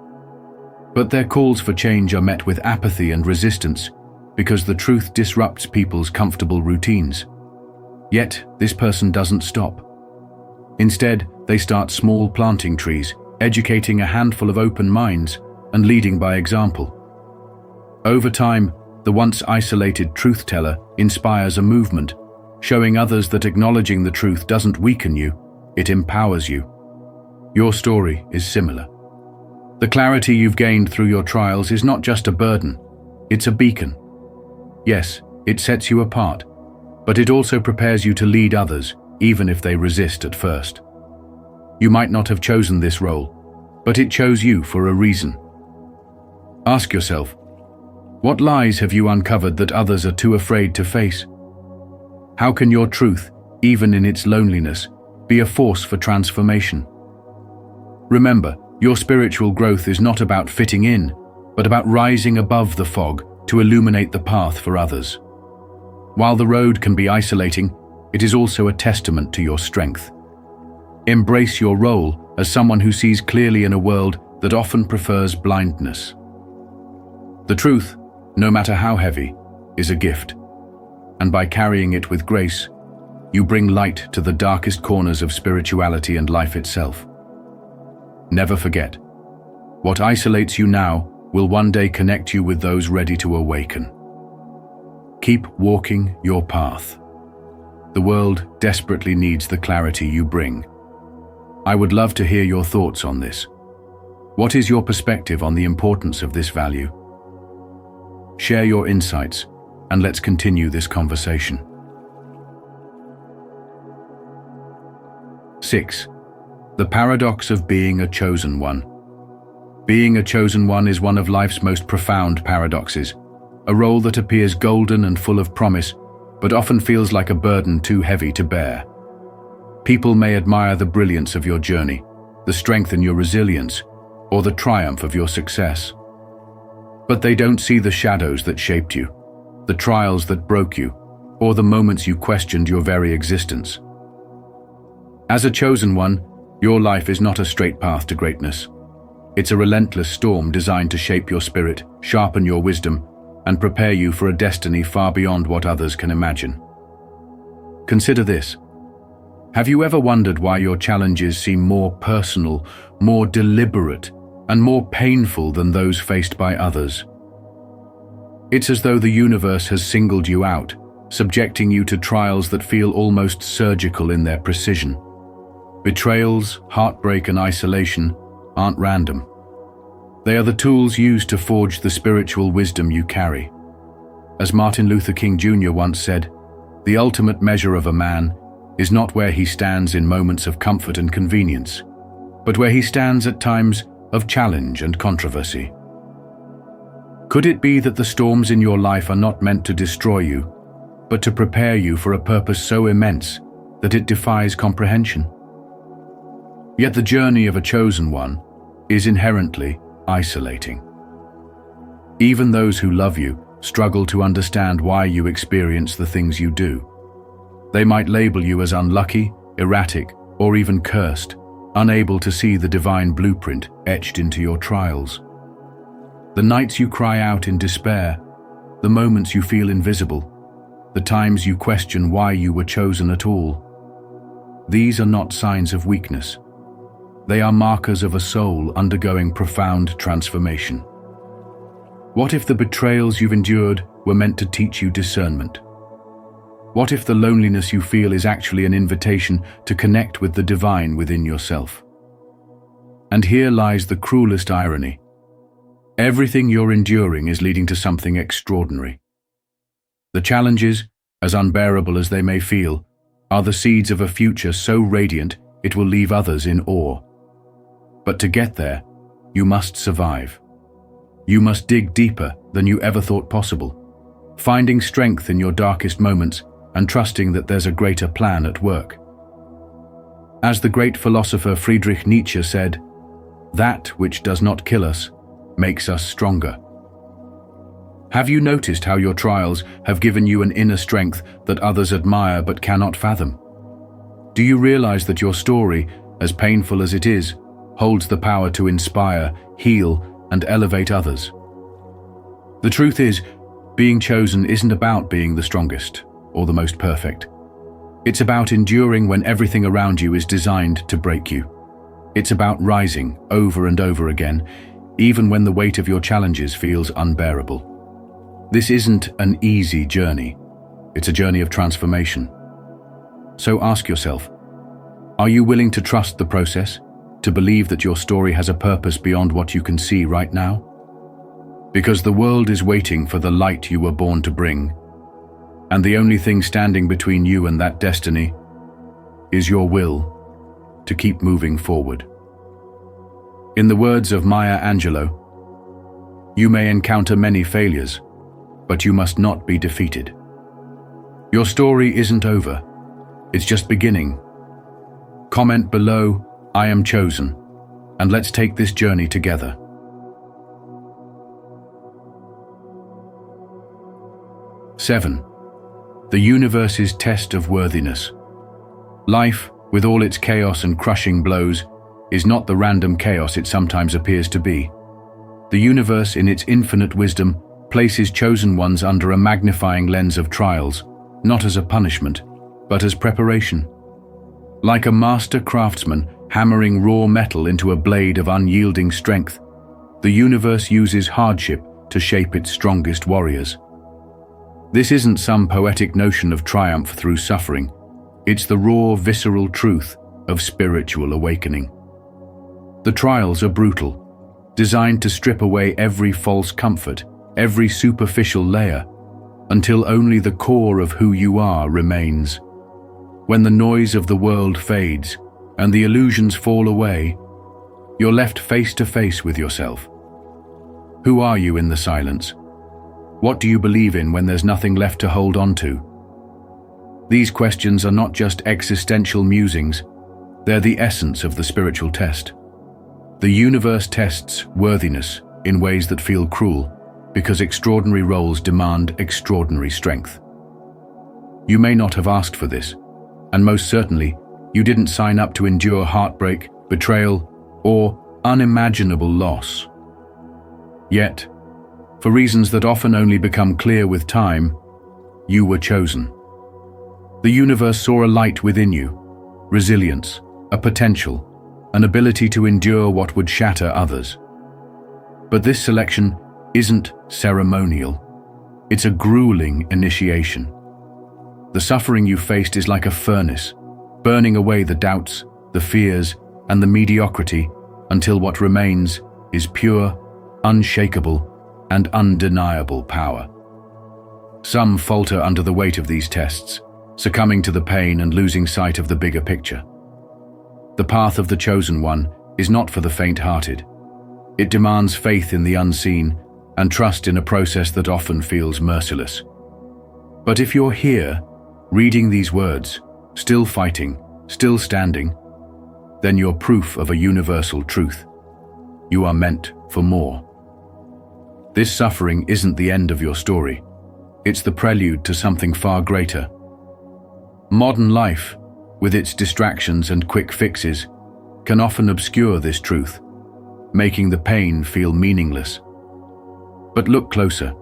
But their calls for change are met with apathy and resistance because the truth disrupts people's comfortable routines. Yet, this person doesn't stop. Instead, they start small planting trees, educating a handful of open minds, and leading by example. Over time, the once isolated truth-teller inspires a movement, showing others that acknowledging the truth doesn't weaken you, it empowers you. Your story is similar. The clarity you've gained through your trials is not just a burden, it's a beacon. Yes, it sets you apart, but it also prepares you to lead others, even if they resist at first. You might not have chosen this role, but it chose you for a reason. Ask yourself, what lies have you uncovered that others are too afraid to face? How can your truth, even in its loneliness, be a force for transformation? Remember, your spiritual growth is not about fitting in, but about rising above the fog to illuminate the path for others. While the road can be isolating, it is also a testament to your strength. Embrace your role as someone who sees clearly in a world that often prefers blindness. The truth, no matter how heavy, is a gift, and by carrying it with grace, you bring light to the darkest corners of spirituality and life itself. Never forget, what isolates you now will one day connect you with those ready to awaken. Keep walking your path. The world desperately needs the clarity you bring. I would love to hear your thoughts on this. What is your perspective on the importance of this value? Share your insights, and let's continue this conversation. 6. The paradox of being a chosen one. Being a chosen one is one of life's most profound paradoxes, a role that appears golden and full of promise, but often feels like a burden too heavy to bear. People may admire the brilliance of your journey, the strength in your resilience, or the triumph of your success. But they don't see the shadows that shaped you, the trials that broke you, or the moments you questioned your very existence. As a chosen one, your life is not a straight path to greatness. It's a relentless storm designed to shape your spirit, sharpen your wisdom, and prepare you for a destiny far beyond what others can imagine. Consider this. Have you ever wondered why your challenges seem more personal, more deliberate, and more painful than those faced by others? It's as though the universe has singled you out, subjecting you to trials that feel almost surgical in their precision. Betrayals, heartbreak, and isolation aren't random. They are the tools used to forge the spiritual wisdom you carry. As Martin Luther King Jr. once said, "The ultimate measure of a man is not where he stands in moments of comfort and convenience, but where he stands at times of challenge and controversy." Could it be that the storms in your life are not meant to destroy you, but to prepare you for a purpose so immense that it defies comprehension? Yet the journey of a chosen one is inherently isolating. Even those who love you struggle to understand why you experience the things you do. They might label you as unlucky, erratic, or even cursed, unable to see the divine blueprint etched into your trials. The nights you cry out in despair, the moments you feel invisible, the times you question why you were chosen at all. These are not signs of weakness. They are markers of a soul undergoing profound transformation. What if the betrayals you've endured were meant to teach you discernment? What if the loneliness you feel is actually an invitation to connect with the divine within yourself? And here lies the cruelest irony. Everything you're enduring is leading to something extraordinary. The challenges, as unbearable as they may feel, are the seeds of a future so radiant it will leave others in awe. But to get there, you must survive. You must dig deeper than you ever thought possible, finding strength in your darkest moments and trusting that there's a greater plan at work. As the great philosopher Friedrich Nietzsche said, "That which does not kill us makes us stronger." Have you noticed how your trials have given you an inner strength that others admire but cannot fathom? Do you realize that your story, as painful as it is, holds the power to inspire, heal, and elevate others? The truth is, being chosen isn't about being the strongest or the most perfect. It's about enduring when everything around you is designed to break you. It's about rising over and over again, even when the weight of your challenges feels unbearable. This isn't an easy journey. It's a journey of transformation. So ask yourself, are you willing to trust the process, to believe that your story has a purpose beyond what you can see right now? Because the world is waiting for the light you were born to bring, and the only thing standing between you and that destiny is your will to keep moving forward. In the words of Maya Angelou, you may encounter many failures, but you must not be defeated. Your story isn't over, it's just beginning. Comment below, I am chosen, and let's take this journey together. Seven, the universe's test of worthiness. Life, with all its chaos and crushing blows, is not the random chaos it sometimes appears to be. The universe, in its infinite wisdom, places chosen ones under a magnifying lens of trials, not as a punishment, but as preparation. Like a master craftsman hammering raw metal into a blade of unyielding strength, the universe uses hardship to shape its strongest warriors. This isn't some poetic notion of triumph through suffering. It's the raw, visceral truth of spiritual awakening. The trials are brutal, designed to strip away every false comfort, every superficial layer, until only the core of who you are remains. When the noise of the world fades and the illusions fall away, you're left face to face with yourself. Who are you in the silence? What do you believe in when there's nothing left to hold on to? These questions are not just existential musings, they're the essence of the spiritual test. The universe tests worthiness in ways that feel cruel, because extraordinary roles demand extraordinary strength. You may not have asked for this, and most certainly, you didn't sign up to endure heartbreak, betrayal, or unimaginable loss. Yet, for reasons that often only become clear with time, you were chosen. The universe saw a light within you, resilience, a potential, an ability to endure what would shatter others. But this selection isn't ceremonial. It's a grueling initiation. The suffering you faced is like a furnace, burning away the doubts, the fears, and the mediocrity until what remains is pure, unshakable, and undeniable power. Some falter under the weight of these tests, succumbing to the pain and losing sight of the bigger picture. The path of the chosen one is not for the faint-hearted. It demands faith in the unseen and trust in a process that often feels merciless. But if you're here, reading these words, still fighting, still standing, then you're proof of a universal truth. You are meant for more. This suffering isn't the end of your story. It's the prelude to something far greater. Modern life, with its distractions and quick fixes, can often obscure this truth, making the pain feel meaningless. But look closer.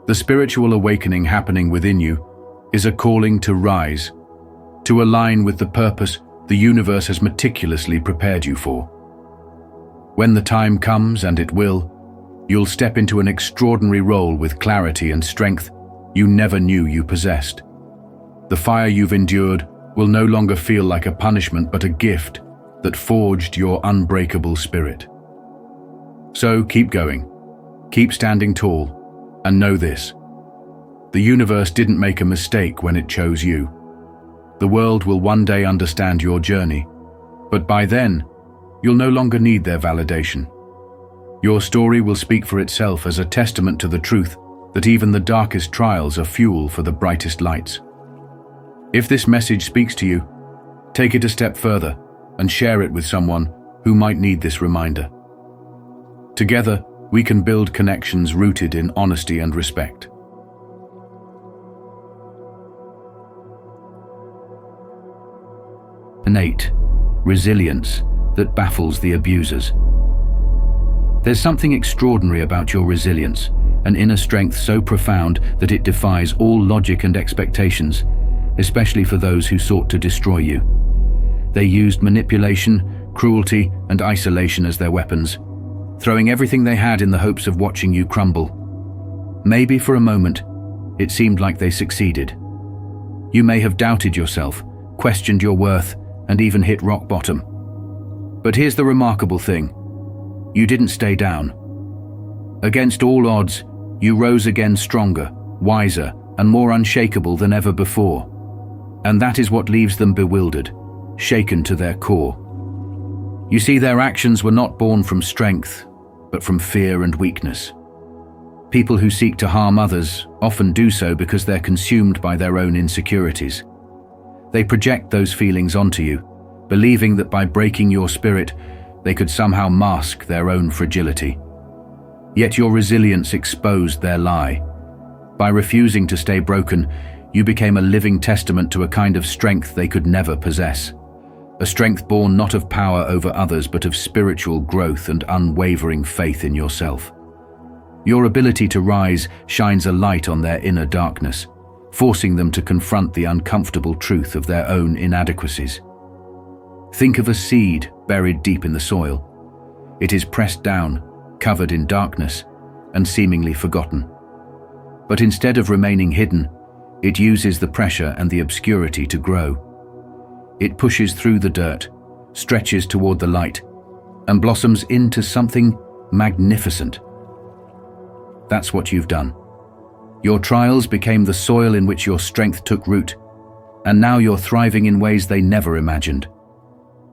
The spiritual awakening happening within you is a calling to rise, to align with the purpose the universe has meticulously prepared you for. When the time comes, and it will, you'll step into an extraordinary role with clarity and strength you never knew you possessed. The fire you've endured will no longer feel like a punishment but a gift that forged your unbreakable spirit. So keep going, keep standing tall, and know this: the universe didn't make a mistake when it chose you. The world will one day understand your journey, but by then, you'll no longer need their validation. Your story will speak for itself as a testament to the truth that even the darkest trials are fuel for the brightest lights. If this message speaks to you, take it a step further and share it with someone who might need this reminder. Together, we can build connections rooted in honesty and respect. Innate resilience that baffles the abusers. There's something extraordinary about your resilience, an inner strength so profound that it defies all logic and expectations, especially for those who sought to destroy you. They used manipulation, cruelty, and isolation as their weapons, throwing everything they had in the hopes of watching you crumble. Maybe for a moment, it seemed like they succeeded. You may have doubted yourself, questioned your worth, and even hit rock bottom. But here's the remarkable thing. You didn't stay down. Against all odds, you rose again stronger, wiser, and more unshakable than ever before. And that is what leaves them bewildered, shaken to their core. You see, their actions were not born from strength, but from fear and weakness. People who seek to harm others often do so because they're consumed by their own insecurities. They project those feelings onto you, believing that by breaking your spirit, they could somehow mask their own fragility. Yet your resilience exposed their lie. By refusing to stay broken, you became a living testament to a kind of strength they could never possess. A strength born not of power over others, but of spiritual growth and unwavering faith in yourself. Your ability to rise shines a light on their inner darkness, forcing them to confront the uncomfortable truth of their own inadequacies. Think of a seed buried deep in the soil. It is pressed down, covered in darkness, and seemingly forgotten. But instead of remaining hidden, it uses the pressure and the obscurity to grow. It pushes through the dirt, stretches toward the light, and blossoms into something magnificent. That's what you've done. Your trials became the soil in which your strength took root, and now you're thriving in ways they never imagined.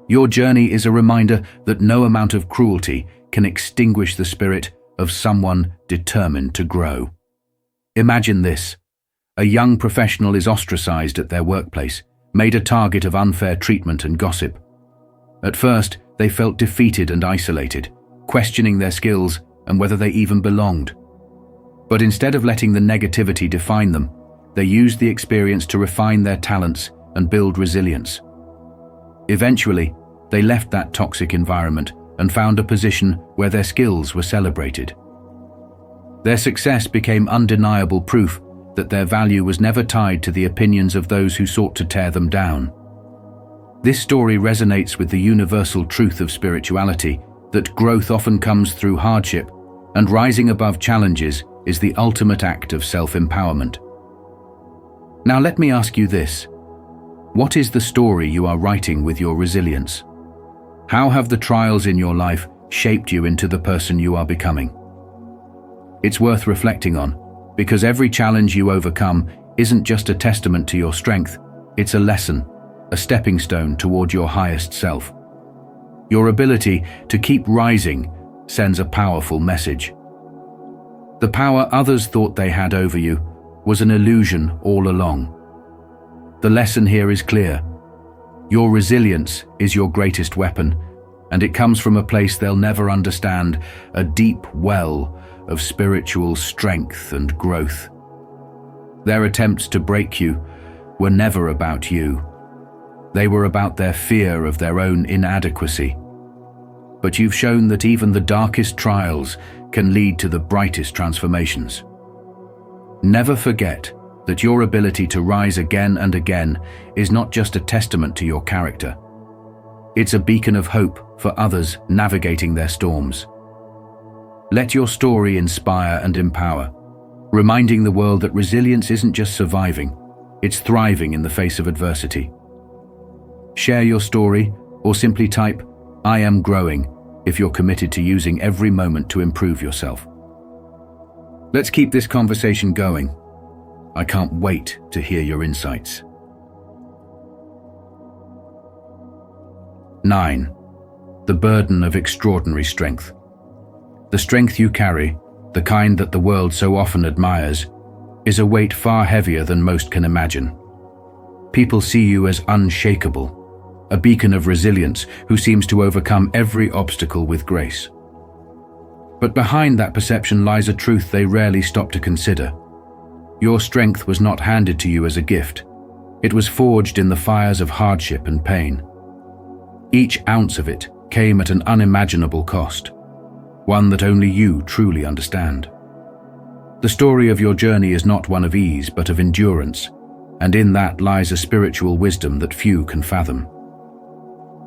Your journey is a reminder that no amount of cruelty can extinguish the spirit of someone determined to grow. Imagine this. A young professional is ostracized at their workplace, made a target of unfair treatment and gossip. At first, they felt defeated and isolated, questioning their skills and whether they even belonged. But instead of letting the negativity define them, they used the experience to refine their talents and build resilience. Eventually, they left that toxic environment and found a position where their skills were celebrated. Their success became undeniable proof that their value was never tied to the opinions of those who sought to tear them down. This story resonates with the universal truth of spirituality, that growth often comes through hardship, and rising above challenges is the ultimate act of self-empowerment. Now let me ask you this. What is the story you are writing with your resilience? How have the trials in your life shaped you into the person you are becoming? It's worth reflecting on, because every challenge you overcome isn't just a testament to your strength, it's a lesson, a stepping stone toward your highest self. Your ability to keep rising sends a powerful message. The power others thought they had over you was an illusion all along. The lesson here is clear. Your resilience is your greatest weapon, and it comes from a place they'll never understand, a deep well of spiritual strength and growth. Their attempts to break you were never about you. They were about their fear of their own inadequacy. But you've shown that even the darkest trials can lead to the brightest transformations. Never forget that your ability to rise again and again is not just a testament to your character. It's a beacon of hope for others navigating their storms. Let your story inspire and empower, reminding the world that resilience isn't just surviving, it's thriving in the face of adversity. Share your story or simply type, "I am growing," if you're committed to using every moment to improve yourself. Let's keep this conversation going. I can't wait to hear your insights. 9. The burden of extraordinary strength. The strength you carry, the kind that the world so often admires, is a weight far heavier than most can imagine. People see you as unshakable, a beacon of resilience who seems to overcome every obstacle with grace. But behind that perception lies a truth they rarely stop to consider. Your strength was not handed to you as a gift. It was forged in the fires of hardship and pain. Each ounce of it came at an unimaginable cost, one that only you truly understand. The story of your journey is not one of ease, but of endurance, and in that lies a spiritual wisdom that few can fathom.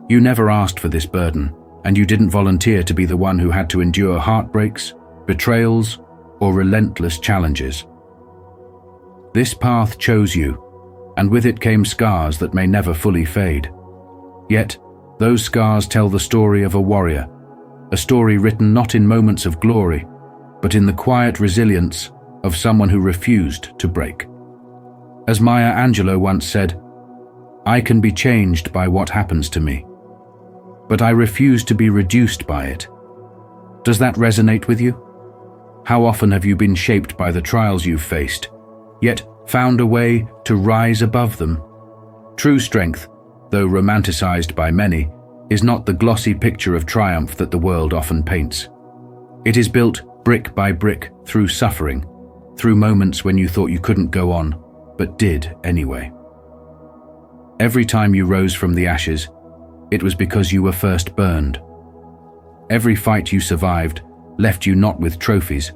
You never asked for this burden, and you didn't volunteer to be the one who had to endure heartbreaks, betrayals, or relentless challenges. This path chose you, and with it came scars that may never fully fade. Yet, those scars tell the story of a warrior, a story written not in moments of glory, but in the quiet resilience of someone who refused to break. As Maya Angelou once said, "I can be changed by what happens to me, but I refuse to be reduced by it." Does that resonate with you? How often have you been shaped by the trials you've faced, yet found a way to rise above them? True strength, though romanticized by many, is not the glossy picture of triumph that the world often paints. It is built brick by brick through suffering, through moments when you thought you couldn't go on, but did anyway. Every time you rose from the ashes, it was because you were first burned. Every fight you survived left you not with trophies,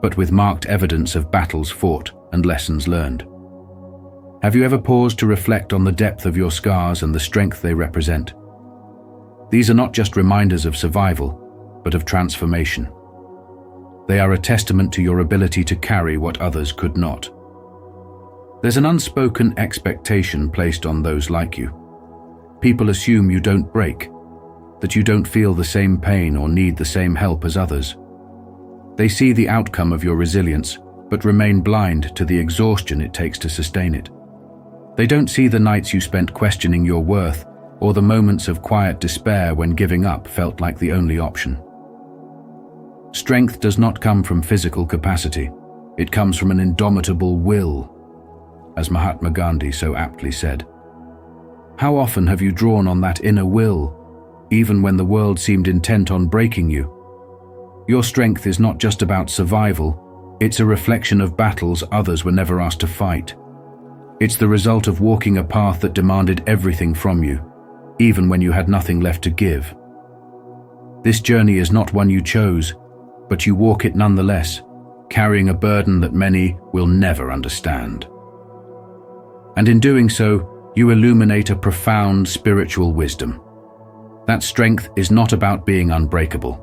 but with marked evidence of battles fought and lessons learned. Have you ever paused to reflect on the depth of your scars and the strength they represent? These are not just reminders of survival, but of transformation. They are a testament to your ability to carry what others could not. There's an unspoken expectation placed on those like you. People assume you don't break, that you don't feel the same pain or need the same help as others. They see the outcome of your resilience, but remain blind to the exhaustion it takes to sustain it. They don't see the nights you spent questioning your worth, or the moments of quiet despair when giving up felt like the only option. Strength does not come from physical capacity. It comes from an indomitable will, as Mahatma Gandhi so aptly said. How often have you drawn on that inner will, even when the world seemed intent on breaking you? Your strength is not just about survival, it's a reflection of battles others were never asked to fight. It's the result of walking a path that demanded everything from you, even when you had nothing left to give. This journey is not one you chose, but you walk it nonetheless, carrying a burden that many will never understand. And in doing so, you illuminate a profound spiritual wisdom. That strength is not about being unbreakable.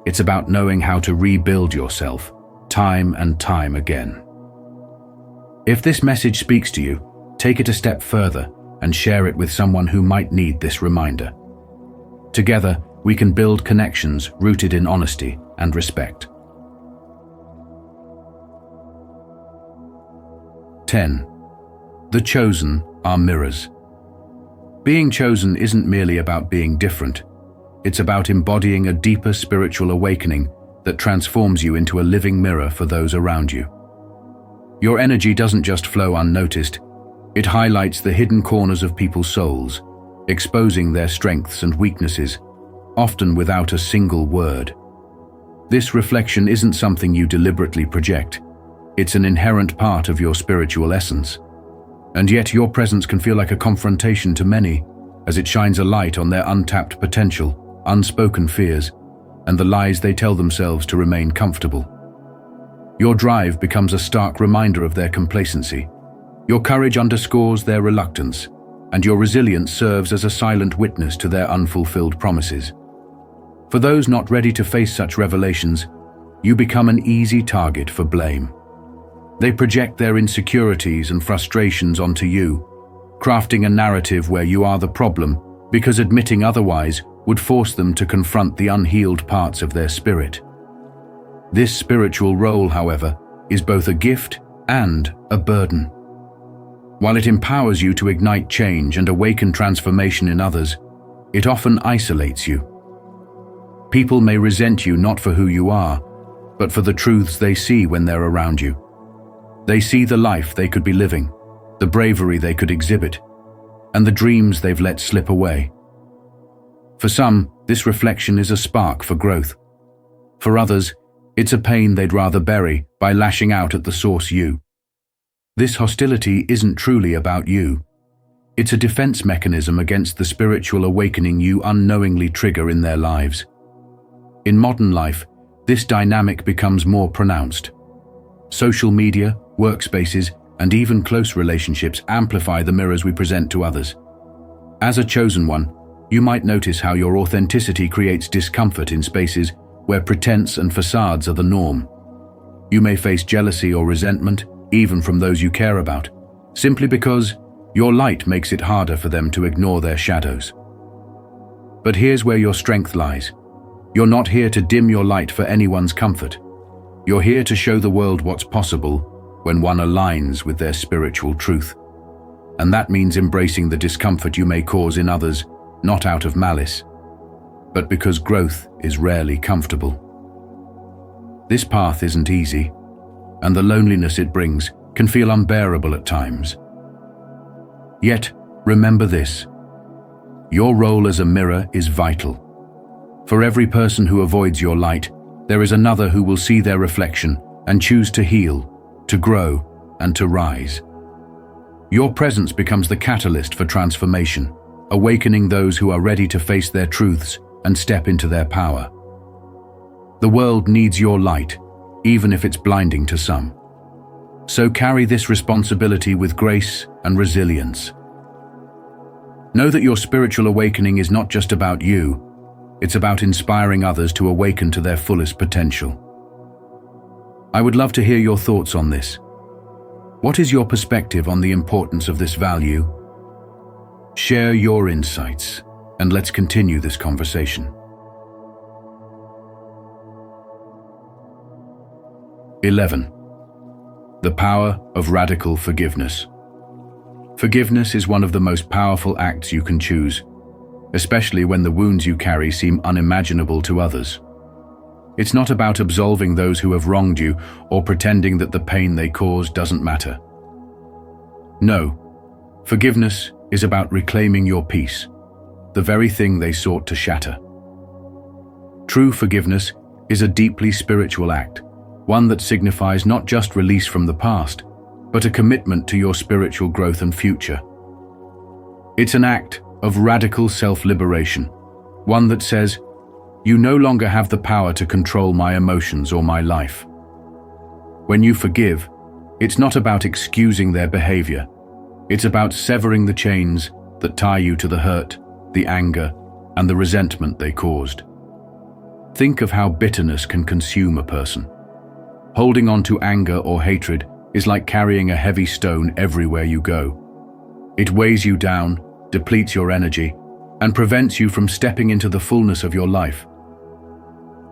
It's about knowing how to rebuild yourself, time and time again. If this message speaks to you, take it a step further and share it with someone who might need this reminder. Together, we can build connections rooted in honesty and respect. 10. The chosen are mirrors. Being chosen isn't merely about being different. It's about embodying a deeper spiritual awakening that transforms you into a living mirror for those around you. Your energy doesn't just flow unnoticed. It highlights the hidden corners of people's souls, exposing their strengths and weaknesses, often without a single word. This reflection isn't something you deliberately project. It's an inherent part of your spiritual essence. And yet your presence can feel like a confrontation to many, as it shines a light on their untapped potential, unspoken fears, and the lies they tell themselves to remain comfortable. Your drive becomes a stark reminder of their complacency. Your courage underscores their reluctance, and your resilience serves as a silent witness to their unfulfilled promises. For those not ready to face such revelations, you become an easy target for blame. They project their insecurities and frustrations onto you, crafting a narrative where you are the problem because admitting otherwise would force them to confront the unhealed parts of their spirit. This spiritual role, however, is both a gift and a burden. While it empowers you to ignite change and awaken transformation in others, it often isolates you. People may resent you not for who you are, but for the truths they see when they're around you. They see the life they could be living, the bravery they could exhibit, and the dreams they've let slip away. For some, this reflection is a spark for growth. For others, it's a pain they'd rather bury by lashing out at the source you. This hostility isn't truly about you. It's a defense mechanism against the spiritual awakening you unknowingly trigger in their lives. In modern life, this dynamic becomes more pronounced. Social media, workspaces, and even close relationships amplify the mirrors we present to others. As a chosen one, you might notice how your authenticity creates discomfort in spaces where pretense and facades are the norm. You may face jealousy or resentment, even from those you care about, simply because your light makes it harder for them to ignore their shadows. But here's where your strength lies. You're not here to dim your light for anyone's comfort. You're here to show the world what's possible when one aligns with their spiritual truth. And that means embracing the discomfort you may cause in others, not out of malice, but because growth is rarely comfortable. This path isn't easy, and the loneliness it brings can feel unbearable at times. Yet, remember this: your role as a mirror is vital. For every person who avoids your light, there is another who will see their reflection and choose to heal, to grow, and to rise. Your presence becomes the catalyst for transformation, awakening those who are ready to face their truths and step into their power. The world needs your light, even if it's blinding to some. So carry this responsibility with grace and resilience. Know that your spiritual awakening is not just about you, it's about inspiring others to awaken to their fullest potential. I would love to hear your thoughts on this. What is your perspective on the importance of this value? Share your insights, and let's continue this conversation. 11. The power of radical forgiveness. Forgiveness is one of the most powerful acts you can choose, especially when the wounds you carry seem unimaginable to others. It's not about absolving those who have wronged you or pretending that the pain they caused doesn't matter. No, forgiveness is about reclaiming your peace, the very thing they sought to shatter. True forgiveness is a deeply spiritual act, one that signifies not just release from the past, but a commitment to your spiritual growth and future. It's an act of radical self-liberation, one that says, "You no longer have the power to control my emotions or my life." When you forgive, it's not about excusing their behavior. It's about severing the chains that tie you to the hurt, the anger, and the resentment they caused. Think of how bitterness can consume a person. Holding on to anger or hatred is like carrying a heavy stone everywhere you go. It weighs you down, depletes your energy, and prevents you from stepping into the fullness of your life.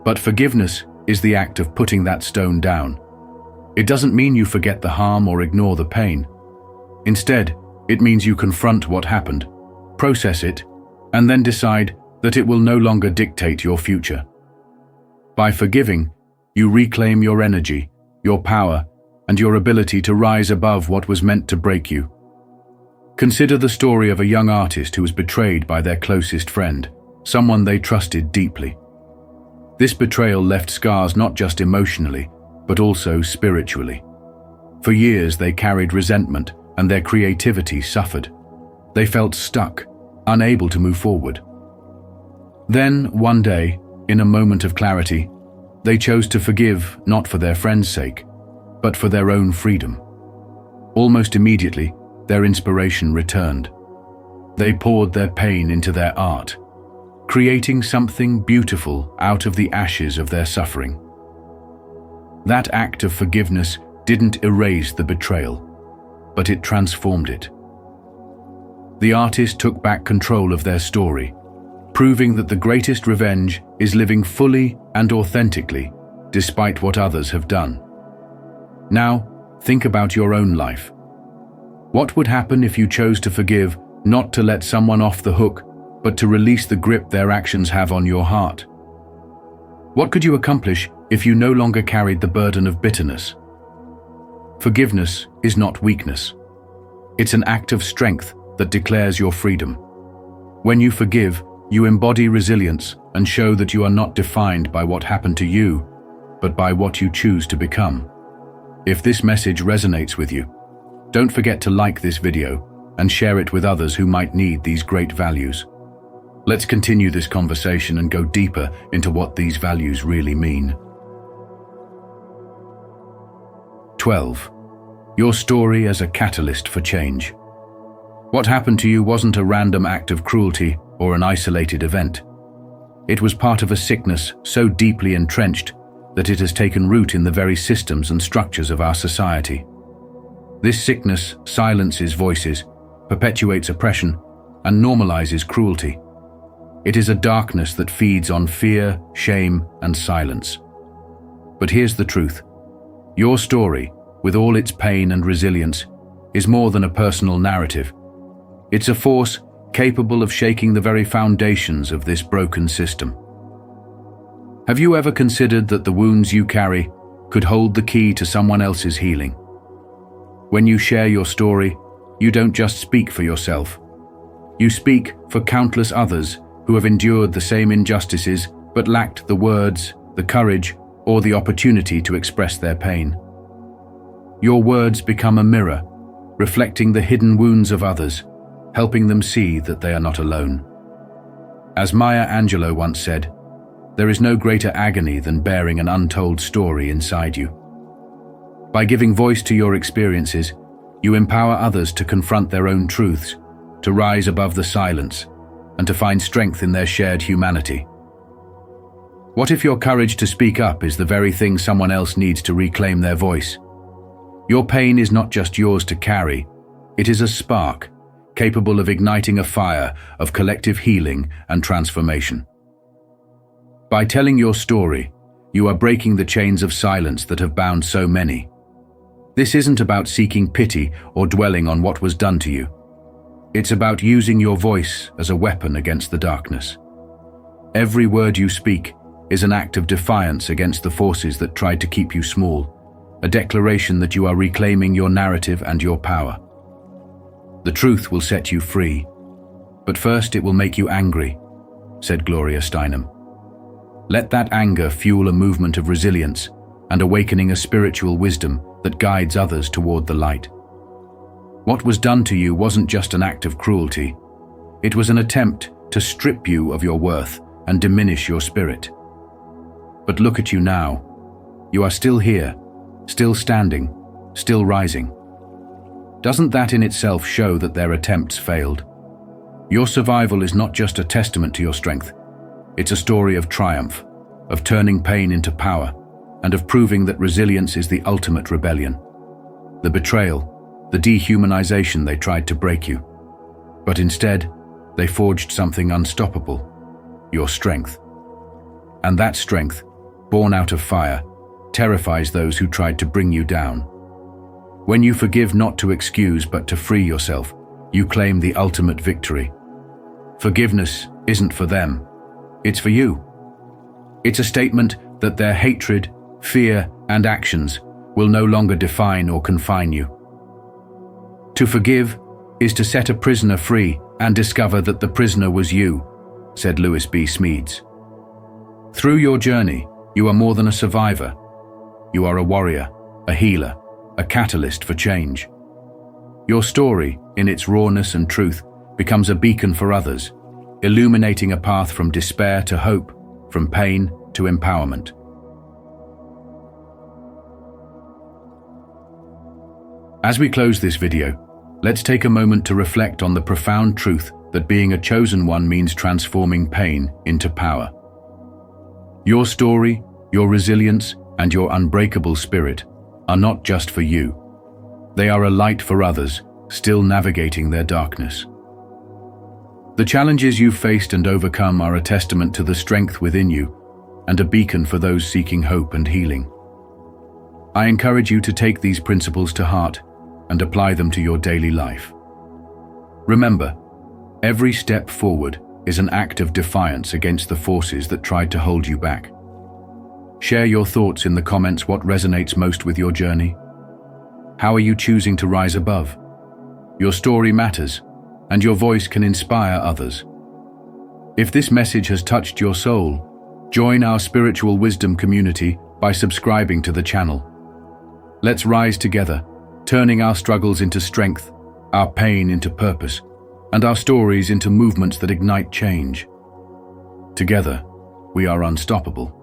But forgiveness is the act of putting that stone down. It doesn't mean you forget the harm or ignore the pain. Instead, it means you confront what happened, process it, and then decide that it will no longer dictate your future. By forgiving, you reclaim your energy, your power, and your ability to rise above what was meant to break you. Consider the story of a young artist who was betrayed by their closest friend, someone they trusted deeply. This betrayal left scars not just emotionally, but also spiritually. For years they carried resentment, and their creativity suffered. They felt stuck, unable to move forward. Then, one day, in a moment of clarity, they chose to forgive not for their friend's sake, but for their own freedom. Almost immediately, their inspiration returned. They poured their pain into their art, creating something beautiful out of the ashes of their suffering. That act of forgiveness didn't erase the betrayal, but it transformed it. The artist took back control of their story, proving that the greatest revenge is living fully and authentically, despite what others have done. Now, think about your own life. What would happen if you chose to forgive, not to let someone off the hook, but to release the grip their actions have on your heart? What could you accomplish if you no longer carried the burden of bitterness? Forgiveness is not weakness. It's an act of strength that declares your freedom. When you forgive, you embody resilience and show that you are not defined by what happened to you, but by what you choose to become. If this message resonates with you, don't forget to like this video and share it with others who might need these great values. Let's continue this conversation and go deeper into what these values really mean. 12. Your story as a catalyst for change. What happened to you wasn't a random act of cruelty or an isolated event. It was part of a sickness so deeply entrenched that it has taken root in the very systems and structures of our society. This sickness silences voices, perpetuates oppression, and normalizes cruelty. It is a darkness that feeds on fear, shame, and silence. But here's the truth. Your story, with all its pain and resilience, is more than a personal narrative. It's a force capable of shaking the very foundations of this broken system. Have you ever considered that the wounds you carry could hold the key to someone else's healing? When you share your story, you don't just speak for yourself. You speak for countless others who have endured the same injustices but lacked the words, the courage, or the opportunity to express their pain. Your words become a mirror, reflecting the hidden wounds of others, helping them see that they are not alone. As Maya Angelou once said, there is no greater agony than bearing an untold story inside you. By giving voice to your experiences, you empower others to confront their own truths, to rise above the silence, and to find strength in their shared humanity. What if your courage to speak up is the very thing someone else needs to reclaim their voice? Your pain is not just yours to carry, it is a spark, capable of igniting a fire of collective healing and transformation. By telling your story, you are breaking the chains of silence that have bound so many. This isn't about seeking pity or dwelling on what was done to you. It's about using your voice as a weapon against the darkness. Every word you speak is an act of defiance against the forces that tried to keep you small, a declaration that you are reclaiming your narrative and your power. The truth will set you free, but first it will make you angry, said Gloria Steinem. Let that anger fuel a movement of resilience and awakening a spiritual wisdom that guides others toward the light. What was done to you wasn't just an act of cruelty. It was an attempt to strip you of your worth and diminish your spirit. But look at you now. You are still here, still standing, still rising. Doesn't that in itself show that their attempts failed? Your survival is not just a testament to your strength. It's a story of triumph, of turning pain into power, and of proving that resilience is the ultimate rebellion. The betrayal, the dehumanization they tried to break you. But instead, they forged something unstoppable, your strength. And that strength, born out of fire, terrifies those who tried to bring you down. When you forgive not to excuse but to free yourself, you claim the ultimate victory. Forgiveness isn't for them, it's for you. It's a statement that their hatred, fear, and actions will no longer define or confine you. To forgive is to set a prisoner free and discover that the prisoner was you, said Lewis B. Smedes. Through your journey, you are more than a survivor. You are a warrior, a healer, a catalyst for change. Your story, in its rawness and truth, becomes a beacon for others, illuminating a path from despair to hope, from pain to empowerment. As we close this video, let's take a moment to reflect on the profound truth that being a chosen one means transforming pain into power. Your story, your resilience, and your unbreakable spirit are not just for you. They are a light for others, still navigating their darkness. The challenges you've faced and overcome are a testament to the strength within you and a beacon for those seeking hope and healing. I encourage you to take these principles to heart and apply them to your daily life. Remember, every step forward is an act of defiance against the forces that tried to hold you back. Share your thoughts in the comments. What resonates most with your journey? How are you choosing to rise above? Your story matters, and your voice can inspire others. If this message has touched your soul, join our spiritual wisdom community by subscribing to the channel. Let's rise together, turning our struggles into strength, our pain into purpose, and our stories into movements that ignite change. Together, we are unstoppable.